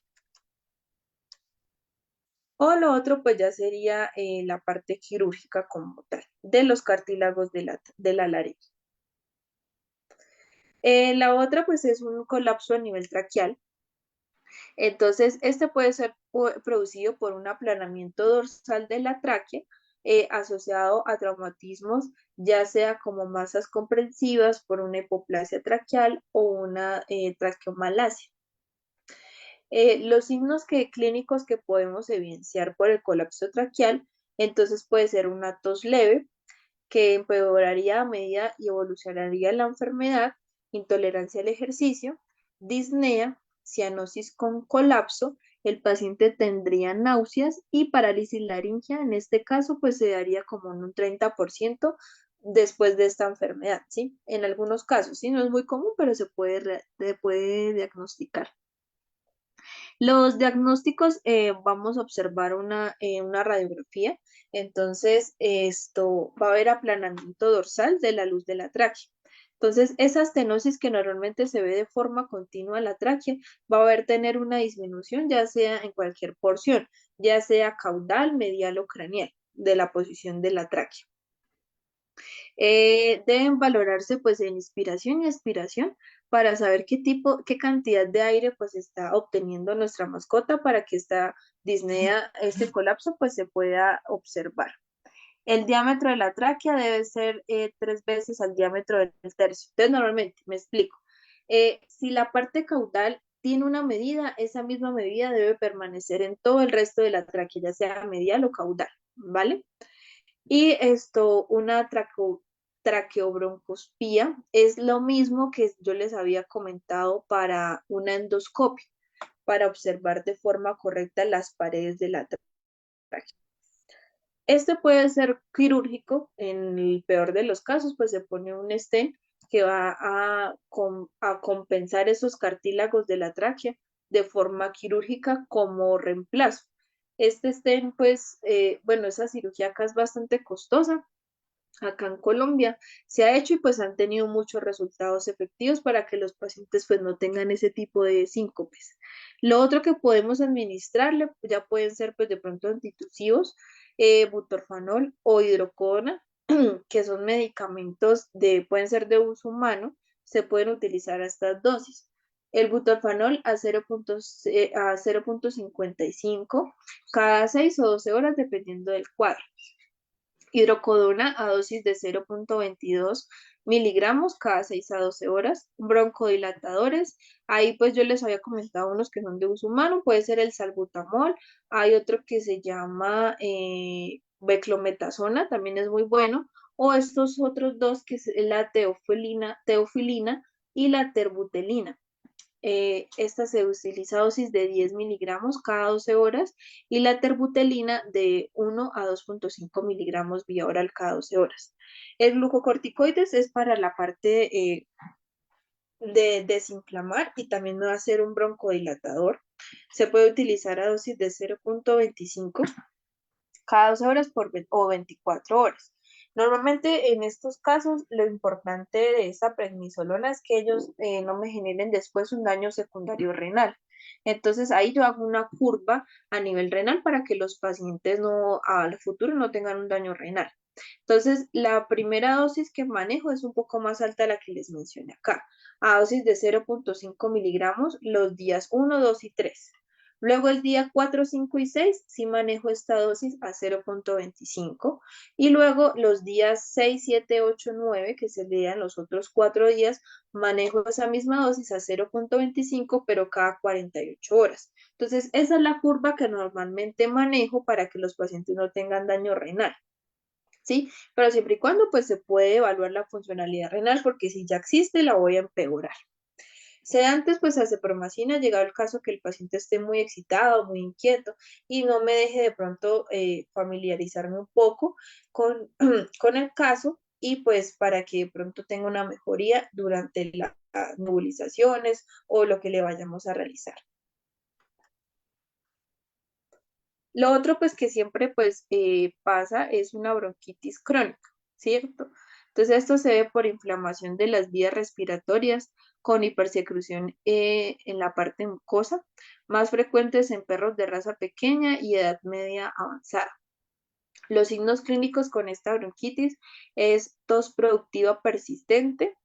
O lo otro pues ya sería la parte quirúrgica como tal de los cartílagos de la laringe. La otra pues es un colapso a nivel traqueal. Entonces, este puede ser producido por un aplanamiento dorsal de la tráquea asociado a traumatismos, ya sea como masas comprensivas por una hipoplasia traqueal o una traqueomalacia. Los signos clínicos que podemos evidenciar por el colapso traqueal, entonces puede ser una tos leve, que empeoraría a medida y evolucionaría la enfermedad, intolerancia al ejercicio, disnea, cianosis con colapso, el paciente tendría náuseas y parálisis laringea. En este caso, pues se daría como en un 30% después de esta enfermedad, ¿sí? En algunos casos, ¿sí? No es muy común, pero se puede diagnosticar. Los diagnósticos, vamos a observar una radiografía, entonces esto va a haber aplanamiento dorsal de la luz de la tráquea. Entonces, esa estenosis que normalmente se ve de forma continua en la tráquea, va a haber tener una disminución, ya sea en cualquier porción, ya sea caudal, medial o craneal, de la posición de la tráquea. Deben valorarse pues en inspiración y expiración para saber qué cantidad de aire pues está obteniendo nuestra mascota para que esta disnea, este colapso pues se pueda observar. El diámetro de la tráquea debe ser 3 veces al diámetro del tercio. Entonces normalmente, me explico, si la parte caudal tiene una medida, esa misma medida debe permanecer en todo el resto de la tráquea, ya sea medial o caudal, ¿vale? Y esto, una traqueobroncospía es lo mismo que yo les había comentado para una endoscopia, para observar de forma correcta las paredes de la tráquea. Este puede ser quirúrgico, en el peor de los casos, pues se pone un stent que va a compensar esos cartílagos de la tráquea de forma quirúrgica como reemplazo. Este stent, pues, bueno, esa cirugía acá es bastante costosa. Acá en Colombia se ha hecho y pues han tenido muchos resultados efectivos para que los pacientes pues no tengan ese tipo de síncopes. Lo otro que podemos administrarle ya pueden ser pues de pronto antitusivos, butorfanol o hidrocodona, que son medicamentos pueden ser de uso humano, se pueden utilizar a estas dosis. El butorfanol a 0.55 cada 6 o 12 horas dependiendo del cuadro. Hidrocodona a dosis de 0.22 miligramos cada 6 a 12 horas. Broncodilatadores, ahí pues yo les había comentado unos que son de uso humano, puede ser el salbutamol, hay otro que se llama beclometasona, también es muy bueno, o estos otros dos que es la teofilina y la terbutelina. Esta se utiliza dosis de 10 miligramos cada 12 horas y la terbutelina de 1 a 2.5 miligramos vía oral cada 12 horas. El glucocorticoides es para la parte de desinflamar y también va a ser un broncodilatador. Se puede utilizar a dosis de 0.25 cada 12 horas o 24 horas. Normalmente en estos casos lo importante de esta prednisolona es que ellos no me generen después un daño secundario renal. Entonces ahí yo hago una curva a nivel renal para que los pacientes no al futuro no tengan un daño renal. Entonces la primera dosis que manejo es un poco más alta de la que les mencioné acá, a dosis de 0.5 miligramos los días 1, 2 y 3. Luego el día 4, 5 y 6 sí manejo esta dosis a 0.25 y luego los días 6, 7, 8, 9, que serían los otros 4 días, manejo esa misma dosis a 0.25 pero cada 48 horas. Entonces esa es la curva que normalmente manejo para que los pacientes no tengan daño renal. ¿Sí? Pero siempre y cuando pues se puede evaluar la funcionalidad renal porque si ya existe la voy a empeorar. Sedantes, pues azepromacina, llegado el caso que el paciente esté muy excitado, muy inquieto y no me deje de pronto familiarizarme un poco con, con el caso y pues para que de pronto tenga una mejoría durante las nebulizaciones o lo que le vayamos a realizar. Lo otro pues que siempre pues pasa es una bronquitis crónica, ¿cierto? Entonces esto se ve por inflamación de las vías respiratorias con hipersecreción en la parte mucosa, más frecuentes en perros de raza pequeña y edad media avanzada. Los signos clínicos con esta bronquitis es tos productiva persistente.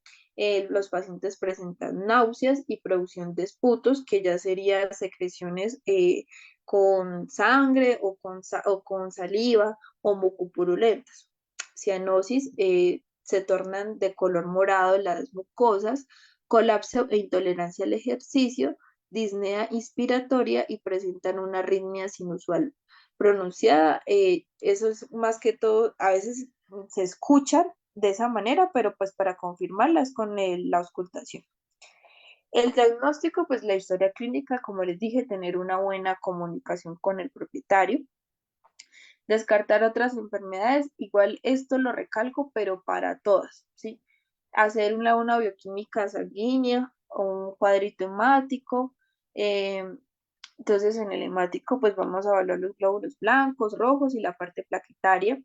Los pacientes presentan náuseas y producción de esputos, que ya serían secreciones con sangre o con saliva o mucopurulentas. Cianosis, se tornan de color morado las mucosas, colapso e intolerancia al ejercicio, disnea inspiratoria y presentan una arritmia sinusual pronunciada. Eso es más que todo, a veces se escuchan de esa manera, pero pues para confirmarlas con la auscultación. El diagnóstico, pues la historia clínica, como les dije, tener una buena comunicación con el propietario. Descartar otras enfermedades, igual esto lo recalco, pero para todas, ¿sí? Hacer una bioquímica sanguínea o un cuadrito hemático. Entonces, en el hemático, pues vamos a evaluar los glóbulos blancos, rojos y la parte plaquetaria.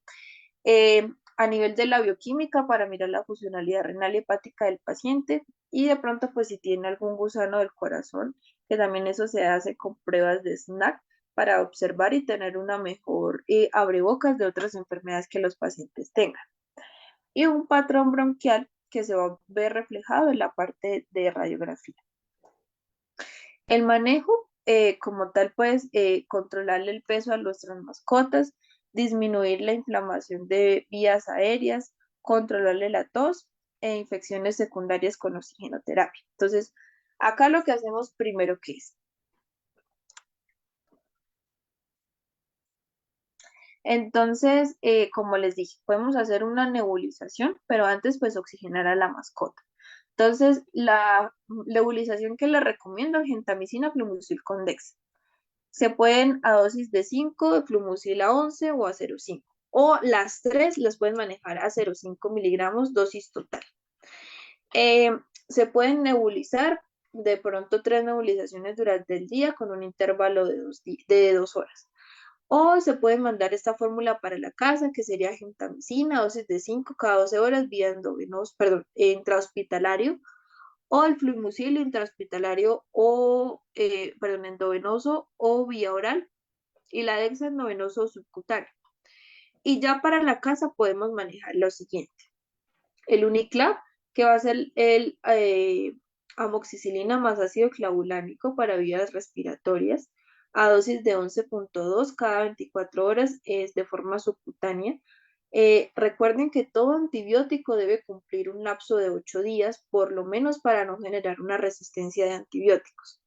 A nivel de la bioquímica, para mirar la funcionalidad renal y hepática del paciente. Y de pronto, pues si tiene algún gusano del corazón, que también eso se hace con pruebas de SNAC para observar y tener una mejor abrebocas de otras enfermedades que los pacientes tengan. Y un patrón bronquial que se va a ver reflejado en la parte de radiografía. El manejo, como tal, pues controlarle el peso a nuestras mascotas, disminuir la inflamación de vías aéreas, controlarle la tos e infecciones secundarias con oxigenoterapia. Entonces, acá lo que hacemos primero, ¿qué es? Entonces, como les dije, podemos hacer una nebulización, pero antes pues oxigenar a la mascota. Entonces, la nebulización que les recomiendo es gentamicina, flumucil con dex. Se pueden a dosis de 5, de flumucil a 11 o a 0,5. O las tres las pueden manejar a 0,5 miligramos dosis total. Se pueden nebulizar de pronto 3 nebulizaciones durante el día con un intervalo de 2 horas. O se puede mandar esta fórmula para la casa, que sería gentamicina, dosis de 5 cada 12 horas vía intrahospitalario, o el fluimucil intrahospitalario o, endovenoso o vía oral, y la dexa endovenoso o subcutáneo. Y ya para la casa podemos manejar lo siguiente. El Uniclap, que va a ser amoxicilina más ácido clavulánico para vías respiratorias a dosis de 11,2 cada 24 horas es de forma subcutánea. Recuerden que todo antibiótico debe cumplir un lapso de 8 días, por lo menos para no generar una resistencia de antibióticos.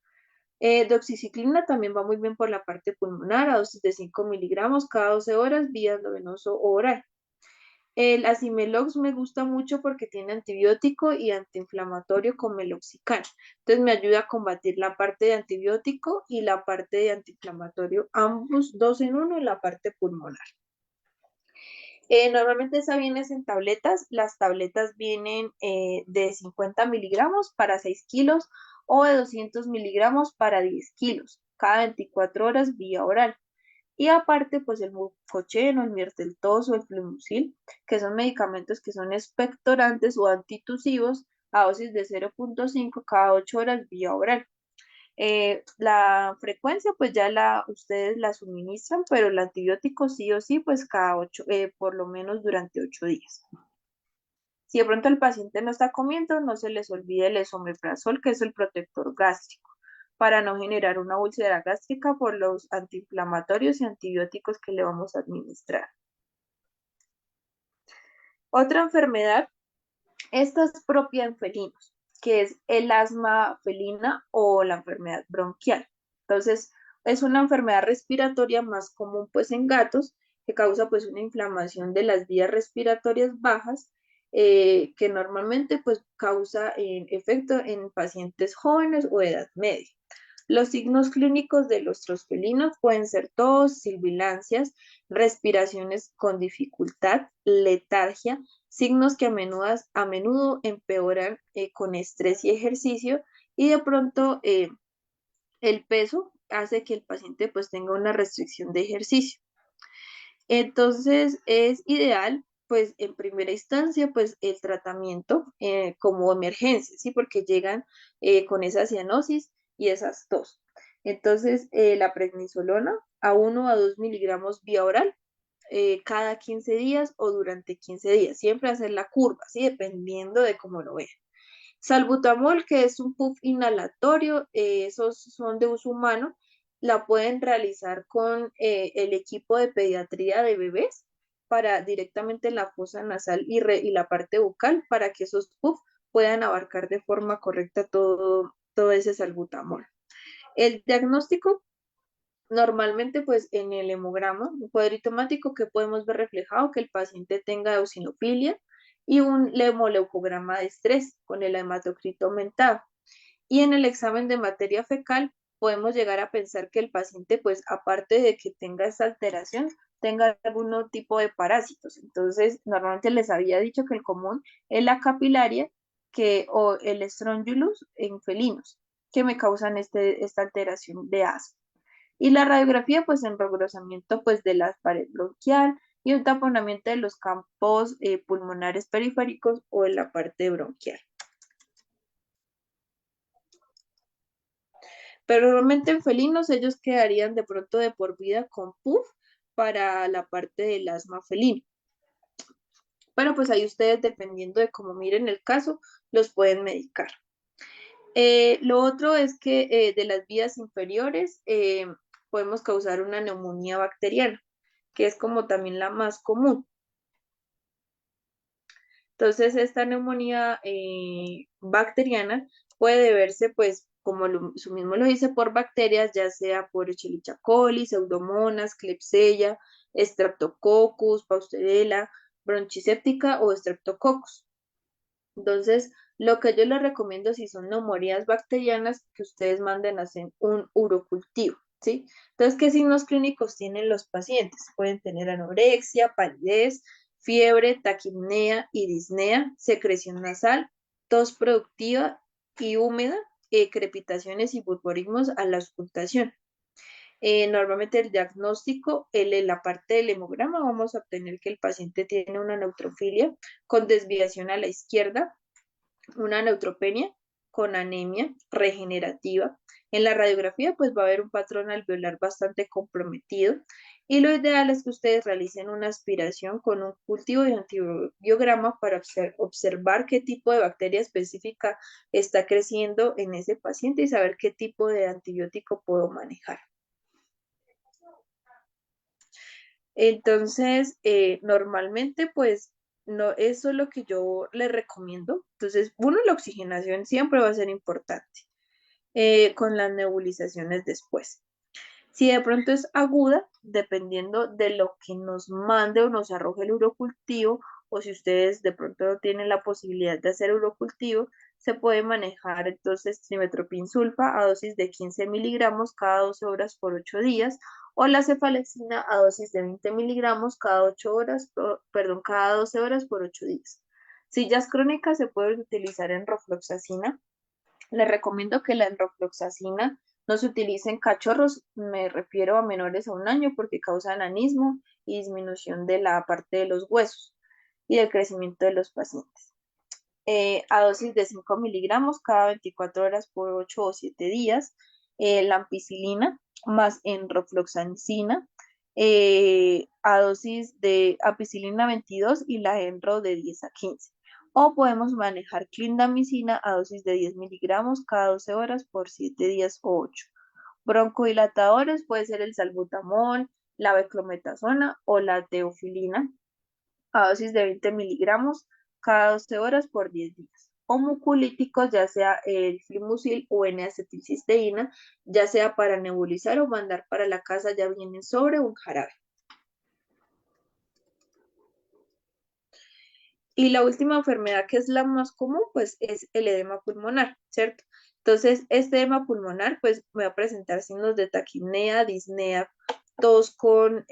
Doxiciclina también va muy bien por la parte pulmonar a dosis de 5 miligramos cada 12 horas vía endovenoso o oral. El Asimelox me gusta mucho porque tiene antibiótico y antiinflamatorio con meloxicam. Entonces me ayuda a combatir la parte de antibiótico y la parte de antiinflamatorio, ambos dos en uno en la parte pulmonar. Normalmente esa viene en tabletas. Las tabletas vienen de 50 miligramos para 6 kilos o de 200 miligramos para 10 kilos, cada 24 horas vía oral. Y aparte, pues el mucocheno, el mirteltos o el flumucil, que son medicamentos que son expectorantes o antitusivos a dosis de 0,5 cada 8 horas vía oral. La frecuencia, pues ya ustedes la suministran, pero el antibiótico sí o sí, pues cada 8, por lo menos durante 8 días. Si de pronto el paciente no está comiendo, no se les olvide el esomeprazol, que es el protector gástrico, para no generar una úlcera gástrica por los antiinflamatorios y antibióticos que le vamos a administrar. Otra enfermedad, esta es propia en felinos, que es el asma felina o la enfermedad bronquial. Entonces, es una enfermedad respiratoria más común pues en gatos, que causa pues una inflamación de las vías respiratorias bajas, que normalmente pues causa efecto en pacientes jóvenes o de edad media. Los signos clínicos de los felinos pueden ser tos, sibilancias, respiraciones con dificultad, letargia, signos que a menudo empeoran con estrés y ejercicio, y de pronto el peso hace que el paciente pues tenga una restricción de ejercicio. Entonces es ideal pues en primera instancia pues el tratamiento como emergencia, ¿sí? Porque llegan con esa cianosis y esas tos. Entonces la prednisolona a 1 a 2 miligramos vía oral cada 15 días o durante 15 días. Siempre hacer la curva, ¿sí? Dependiendo de cómo lo vean. Salbutamol, que es un puff inhalatorio, esos son de uso humano, la pueden realizar con el equipo de pediatría de bebés para directamente en la fosa nasal y la parte bucal para que esos puff puedan abarcar de forma correcta todo ese salbutamol. El diagnóstico, normalmente pues en el hemograma cuadritomático que podemos ver reflejado que el paciente tenga eosinofilia y un hemoleucograma de estrés con el hematocrito aumentado. Y en el examen de materia fecal podemos llegar a pensar que el paciente, pues aparte de que tenga esta alteración, tenga algún tipo de parásitos. Entonces, normalmente les había dicho que el común es la capilaria o el Strongylus en felinos, que me causan esta alteración de asma. Y la radiografía, pues engrosamiento pues de la pared bronquial y un taponamiento de los campos pulmonares periféricos o en la parte bronquial. Pero normalmente en felinos ellos quedarían de pronto de por vida con PUF para la parte del asma felino. Pero pues ahí ustedes, dependiendo de cómo miren el caso, los pueden medicar. Lo otro es que de las vías inferiores podemos causar una neumonía bacteriana, que es como también la más común. Entonces, esta neumonía bacteriana puede deberse, pues, como su mismo lo dice, por bacterias, ya sea por Escherichia coli, Pseudomonas, Klebsiella, Streptococcus, Pasteurella, bronchiséptica o Streptococcus. Entonces, lo que yo les recomiendo si son neumonías bacterianas, que ustedes manden a hacer un urocultivo, ¿sí? Entonces, ¿qué signos clínicos tienen los pacientes? Pueden tener anorexia, palidez, fiebre, taquipnea y disnea, secreción nasal, tos productiva y húmeda, crepitaciones y burburismos a la auscultación. Normalmente el diagnóstico, en la parte del hemograma, vamos a obtener que el paciente tiene una neutrofilia con desviación a la izquierda, una neutropenia con anemia regenerativa. En la radiografía pues va a haber un patrón alveolar bastante comprometido y lo ideal es que ustedes realicen una aspiración con un cultivo de antibiograma para observar qué tipo de bacteria específica está creciendo en ese paciente y saber qué tipo de antibiótico puedo manejar. Entonces, normalmente, pues, no, eso es lo que yo le recomiendo. Entonces, uno, la oxigenación siempre va a ser importante, con las nebulizaciones después. Si de pronto es aguda, dependiendo de lo que nos mande o nos arroje el urocultivo, o si ustedes de pronto no tienen la posibilidad de hacer urocultivo, se puede manejar entonces trimetoprim sulfa a dosis de 15 miligramos cada 12 horas por 8 días, o la cefalexina a dosis de 20 miligramos cada 8 horas, perdón, cada 12 horas por 8 días. Si ya es crónica, se puede utilizar enrofloxacina. Les recomiendo que la enrofloxacina no se utilice en cachorros, me refiero a menores a 1 año, porque causa nanismo y disminución de la parte de los huesos y del crecimiento de los pacientes. A dosis de 5 miligramos cada 24 horas por 8 o 7 días, la ampicilina más enrofloxacina, a dosis de ampicilina 22 y la enro de 10 a 15. O podemos manejar clindamicina a dosis de 10 miligramos cada 12 horas por 7 días o 8. Broncodilatadores puede ser el salbutamol, la beclometasona o la teofilina a dosis de 20 miligramos cada 12 horas por 10 días. O mucolíticos, ya sea el flimucil o N-acetilcisteína, ya sea para nebulizar o mandar para la casa, ya vienen sobre un jarabe. Y la última enfermedad, que es la más común, pues es el edema pulmonar, ¿cierto? Entonces, este edema pulmonar, pues me va a presentar signos de taquipnea, disnea, tos con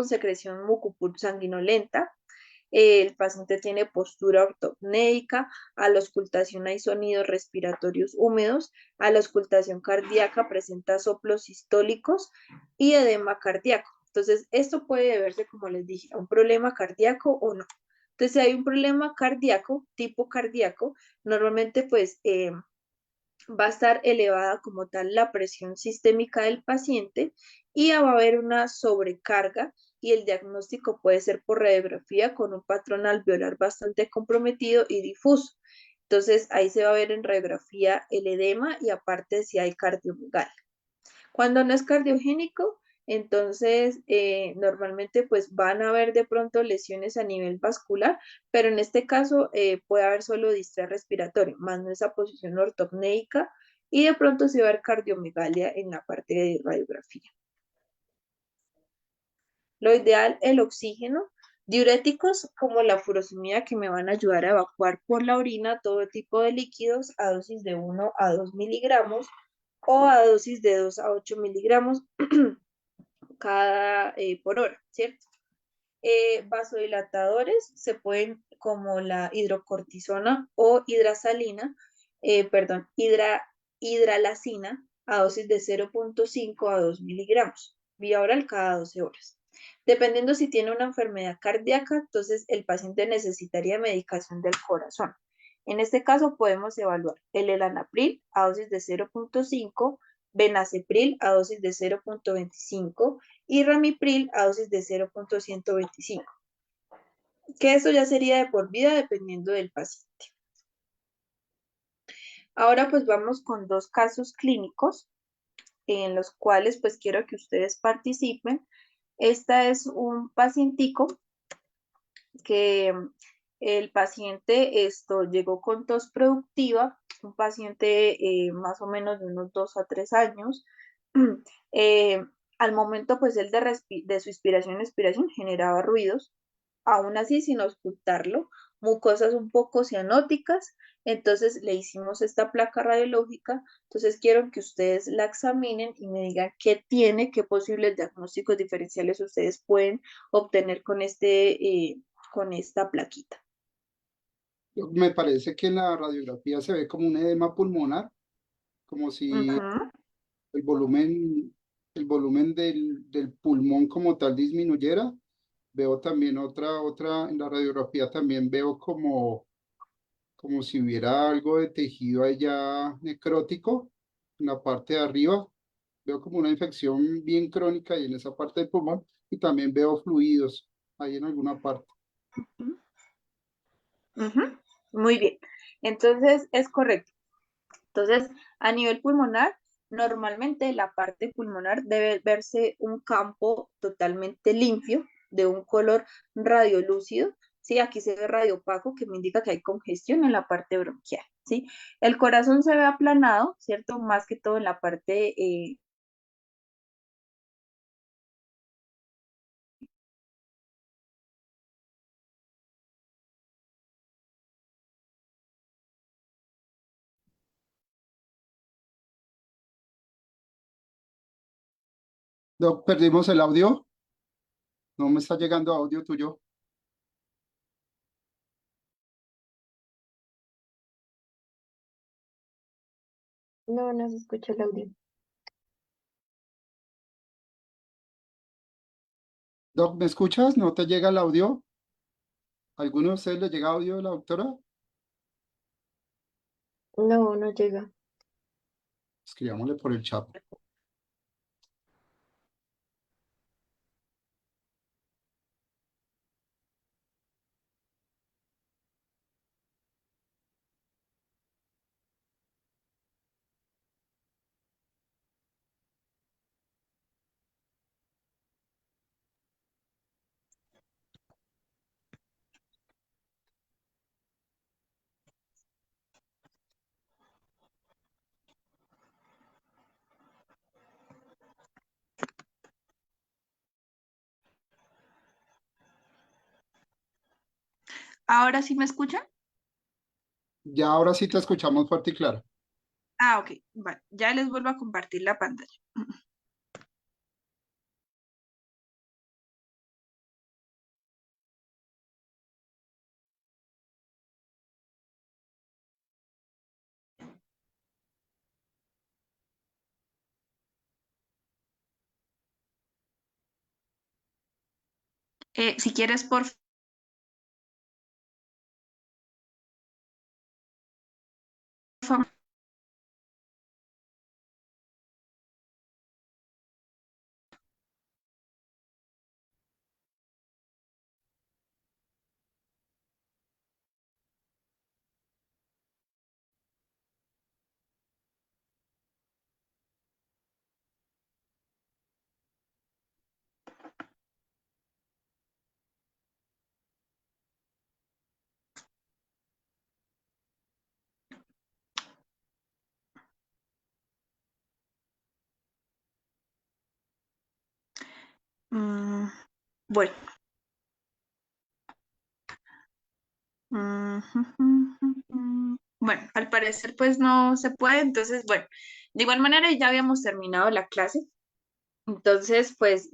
secreción mucosanguinolenta. El paciente tiene postura ortopnéica, a la auscultación hay sonidos respiratorios húmedos, a la auscultación cardíaca presenta soplos sistólicos y edema cardíaco. Entonces, esto puede deberse, como les dije, a un problema cardíaco o no. Entonces, si hay un problema cardíaco, tipo cardíaco, normalmente pues va a estar elevada como tal la presión sistémica del paciente y va a haber una sobrecarga y el diagnóstico puede ser por radiografía con un patrón alveolar bastante comprometido y difuso. Entonces ahí se va a ver en radiografía el edema y aparte si hay cardiomegalia. Cuando no es cardiogénico, entonces normalmente pues van a haber de pronto lesiones a nivel vascular, pero en este caso puede haber solo distrés respiratorio, más no esa posición ortopnéica y de pronto se va a ver cardiomegalia en la parte de radiografía. Lo ideal, el oxígeno, diuréticos como la furosemida que me van a ayudar a evacuar por la orina todo tipo de líquidos a dosis de 1 a 2 miligramos o a dosis de 2 a 8 miligramos por hora, ¿cierto? Vasodilatadores se pueden, como la hidrocortisona o hidralacina a dosis de 0.5 a 2 miligramos, vía oral cada 12 horas. Dependiendo si tiene una enfermedad cardíaca, entonces el paciente necesitaría medicación del corazón. En este caso podemos evaluar el enalapril a dosis de 0.5, benacepril a dosis de 0.25 y ramipril a dosis de 0.125. Que eso ya sería de por vida dependiendo del paciente. Ahora pues vamos con 2 casos clínicos en los cuales pues quiero que ustedes participen. Esta es un pacientico que el paciente llegó con tos productiva, un paciente más o menos de unos 2 a 3 años. Al momento pues él de su inspiración y expiración generaba ruidos, aún así sin ocultarlo, mucosas un poco cianóticas, entonces le hicimos esta placa radiológica, entonces quiero que ustedes la examinen y me digan qué tiene, qué posibles diagnósticos diferenciales ustedes pueden obtener con esta plaquita. Me parece que en la radiografía se ve como un edema pulmonar, como si el volumen del pulmón como tal disminuyera. Veo también en la radiografía también veo como como si hubiera algo de tejido allá necrótico en la parte de arriba. Veo como una infección bien crónica ahí en esa parte del pulmón y también veo fluidos ahí en alguna parte. Ujú. Muy bien. Entonces, es correcto. Entonces, a nivel pulmonar, normalmente la parte pulmonar debe verse un campo totalmente limpio, de un color radiolúcido. Sí, aquí se ve radio opaco, que me indica que hay congestión en la parte bronquial. ¿Sí? El corazón se ve aplanado, ¿cierto? Más que todo en la parte Doc, perdimos el audio. No me está llegando audio tuyo. No, no se escucha el audio. Doc, ¿me escuchas? ¿No te llega el audio? ¿Alguno de ustedes le llega audio de la doctora? No, no llega. Escribámosle por el chat. ¿Ahora sí me escuchan? Ya ahora sí te escuchamos fuerte y claro. Ah, ok. Vale. Ya les vuelvo a compartir la pantalla. Si quieres, por favor. Mm, bueno. Bueno, al parecer pues no se puede, entonces bueno, de igual manera ya habíamos terminado la clase. Entonces, pues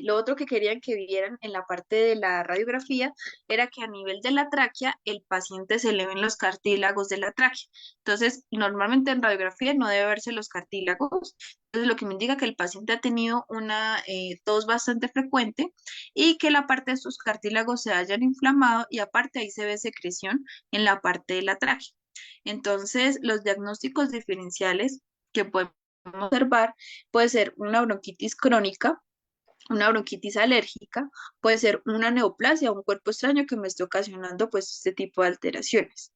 lo otro que querían que vieran en la parte de la radiografía era que a nivel de la tráquea el paciente se le ven los cartílagos de la tráquea. Entonces, normalmente en radiografía no debe verse los cartílagos. Entonces, lo que me indica que el paciente ha tenido una tos bastante frecuente y que la parte de sus cartílagos se hayan inflamado y aparte ahí se ve secreción en la parte de la tráquea. Entonces, los diagnósticos diferenciales que podemos observar puede ser una bronquitis crónica, una bronquitis alérgica, puede ser una neoplasia, un cuerpo extraño que me esté ocasionando pues este tipo de alteraciones.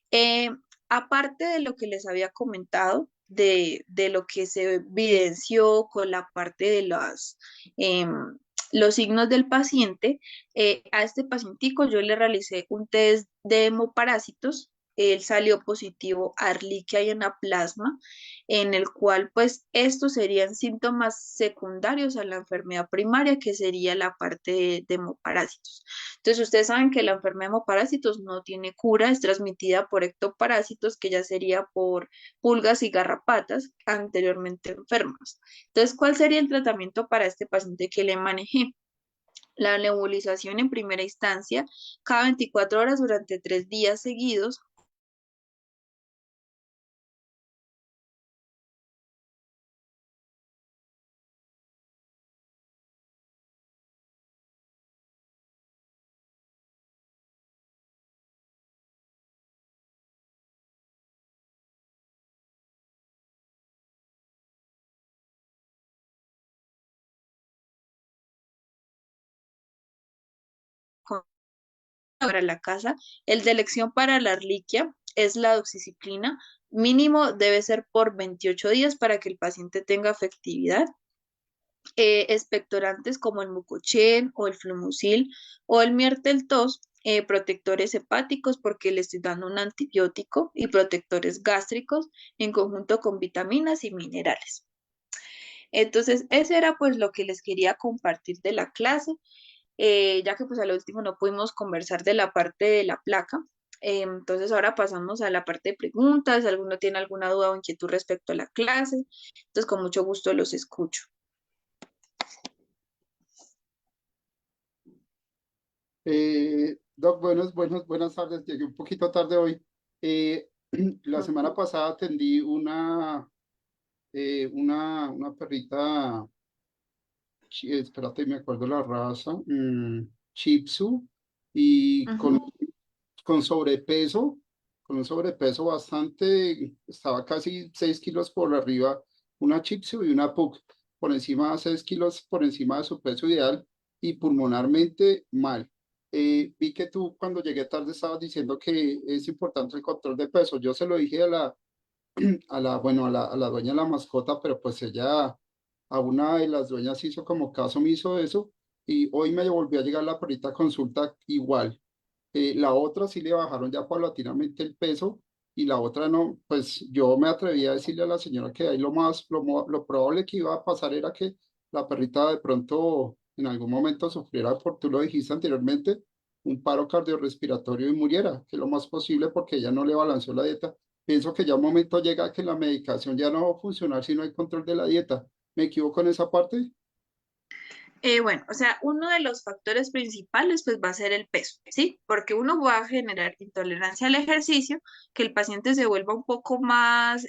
Eh, Aparte de lo que les había comentado, de lo que se evidenció con la parte de los signos del paciente, a este pacientico yo le realicé un test de hemoparásitos. Él salió positivo a Ehrlichia y anaplasma, en el cual pues estos serían síntomas secundarios a la enfermedad primaria, que sería la parte de hemoparásitos. Entonces, ustedes saben que la enfermedad de hemoparásitos no tiene cura, es transmitida por ectoparásitos, que ya sería por pulgas y garrapatas anteriormente enfermas. Entonces, ¿cuál sería el tratamiento para este paciente que le manejé? La nebulización en primera instancia, cada 24 horas durante 3 días seguidos, para la casa, el de elección para la arliquia es la doxiciclina. Mínimo debe ser por 28 días para que el paciente tenga efectividad. Expectorantes como el mucochén o el flumucil o el miertel-tos, protectores hepáticos porque le estoy dando un antibiótico y protectores gástricos en conjunto con vitaminas y minerales. Entonces, ese era pues lo que les quería compartir de la clase, ya que pues al último no pudimos conversar de la parte de la placa. Entonces ahora pasamos a la parte de preguntas, si alguno tiene alguna duda o inquietud respecto a la clase, entonces con mucho gusto los escucho. Doc, buenas tardes. Llegué un poquito tarde hoy. Eh, la semana pasada atendí una perrita, espérate, me acuerdo la raza, Shih Tzu, y Ujú. con sobrepeso, con un sobrepeso bastante, estaba casi 6 kilos por arriba, una Shih Tzu y una Pug, por encima de 6 kilos por encima de su peso ideal y pulmonarmente mal. Vi que tú cuando llegué tarde estabas diciendo que es importante el control de peso. Yo se lo dije a la dueña de la mascota, pero pues ella, a una de las dueñas hizo como caso omiso de eso y hoy me volvió a llegar la perrita consulta igual. La otra sí le bajaron ya paulatinamente el peso y la otra no, pues yo me atreví a decirle a la señora que ahí lo probable que iba a pasar era que la perrita de pronto en algún momento sufriera, por tú lo dijiste anteriormente, un paro cardiorrespiratorio y muriera, que es lo más posible porque ella no le balanceó la dieta. Pienso que ya un momento llega que la medicación ya no va a funcionar si no hay control de la dieta. ¿Me equivoco en esa parte? Bueno, o sea, uno de los factores principales pues va a ser el peso, ¿sí? Porque uno va a generar intolerancia al ejercicio, que el paciente se vuelva un poco más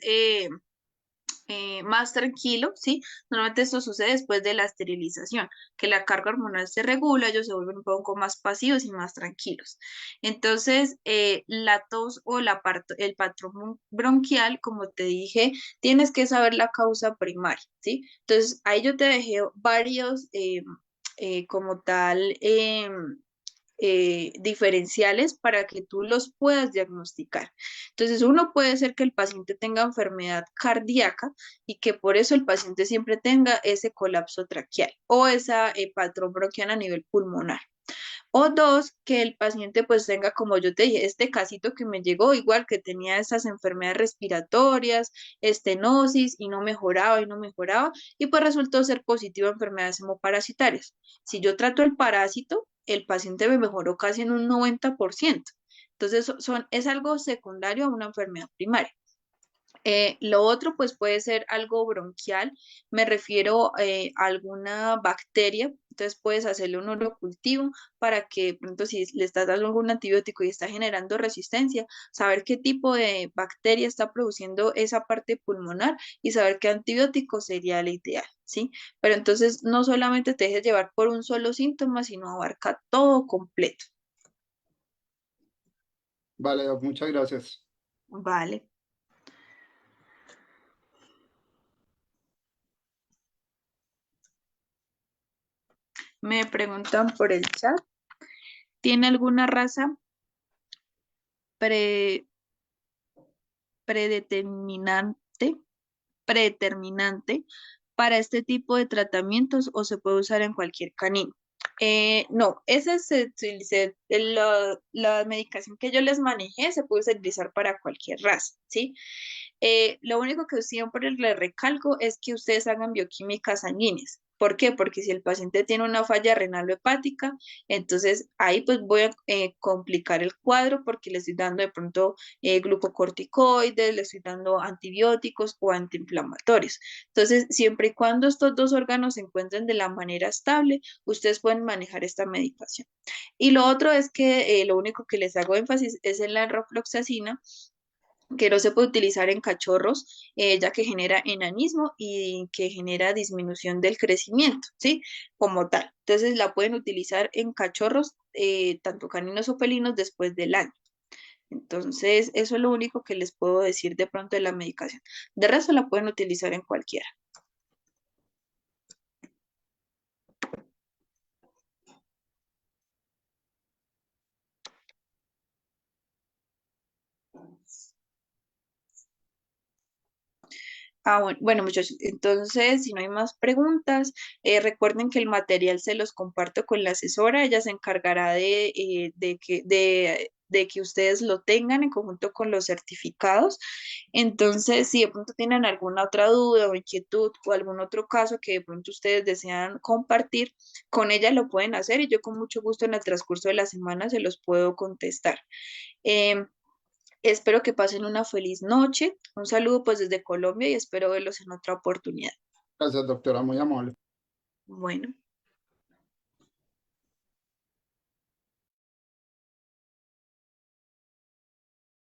tranquilo, ¿sí? Normalmente esto sucede después de la esterilización, que la carga hormonal se regula, ellos se vuelven un poco más pasivos y más tranquilos. Entonces, la tos o el patrón bronquial, como te dije, tienes que saber la causa primaria, ¿sí? Entonces, ahí yo te dejé varios, como tal, diferenciales para que tú los puedas diagnosticar. Entonces, uno puede ser que el paciente tenga enfermedad cardíaca y que por eso el paciente siempre tenga ese colapso traqueal o esa patrón bronquial a nivel pulmonar. O dos, que el paciente pues tenga, como yo te dije, este casito que me llegó, igual que tenía esas enfermedades respiratorias, estenosis y no mejoraba y no mejoraba, y pues resultó ser positivo a enfermedades hemoparasitarias. Si yo trato el parásito, el paciente me mejoró casi en un 90%. Entonces, es algo secundario a una enfermedad primaria. Lo otro, pues puede ser algo bronquial, me refiero a alguna bacteria, entonces puedes hacerle un urocultivo para que, de pronto, si le estás dando algún antibiótico y está generando resistencia, saber qué tipo de bacteria está produciendo esa parte pulmonar y saber qué antibiótico sería el ideal, ¿sí? Pero entonces no solamente te dejes llevar por un solo síntoma, sino abarca todo completo. Vale, Doc, muchas gracias. Vale. Me preguntan por el chat, ¿tiene alguna raza pre- predeterminante, predeterminante para este tipo de tratamientos o se puede usar en cualquier canino? No, la medicación que yo les manejé se puede utilizar para cualquier raza, ¿sí? Lo único que siempre le recalco es que ustedes hagan bioquímicas sanguíneas. ¿Por qué? Porque si el paciente tiene una falla renal o hepática, entonces ahí pues voy a complicar el cuadro porque le estoy dando de pronto glucocorticoides, le estoy dando antibióticos o antiinflamatorios. Entonces, siempre y cuando estos dos órganos se encuentren de la manera estable, ustedes pueden manejar esta medicación. Y lo otro es que lo único que les hago énfasis es en la rofloxacina, que no se puede utilizar en cachorros, ya que genera enanismo y que genera disminución del crecimiento, ¿sí? Como tal. Entonces la pueden utilizar en cachorros, tanto caninos o felinos, después del año. Entonces, eso es lo único que les puedo decir de pronto de la medicación. De resto, la pueden utilizar en cualquiera. Bueno, muchachos, entonces, si no hay más preguntas, recuerden que el material se los comparto con la asesora, ella se encargará de que ustedes lo tengan en conjunto con los certificados. Entonces, si de pronto tienen alguna otra duda o inquietud o algún otro caso que de pronto ustedes desean compartir, con ella lo pueden hacer y yo con mucho gusto en el transcurso de la semana se los puedo contestar. Em, Espero que pasen una feliz noche. Un saludo pues desde Colombia y espero verlos en otra oportunidad. Gracias, doctora, muy amable. Bueno.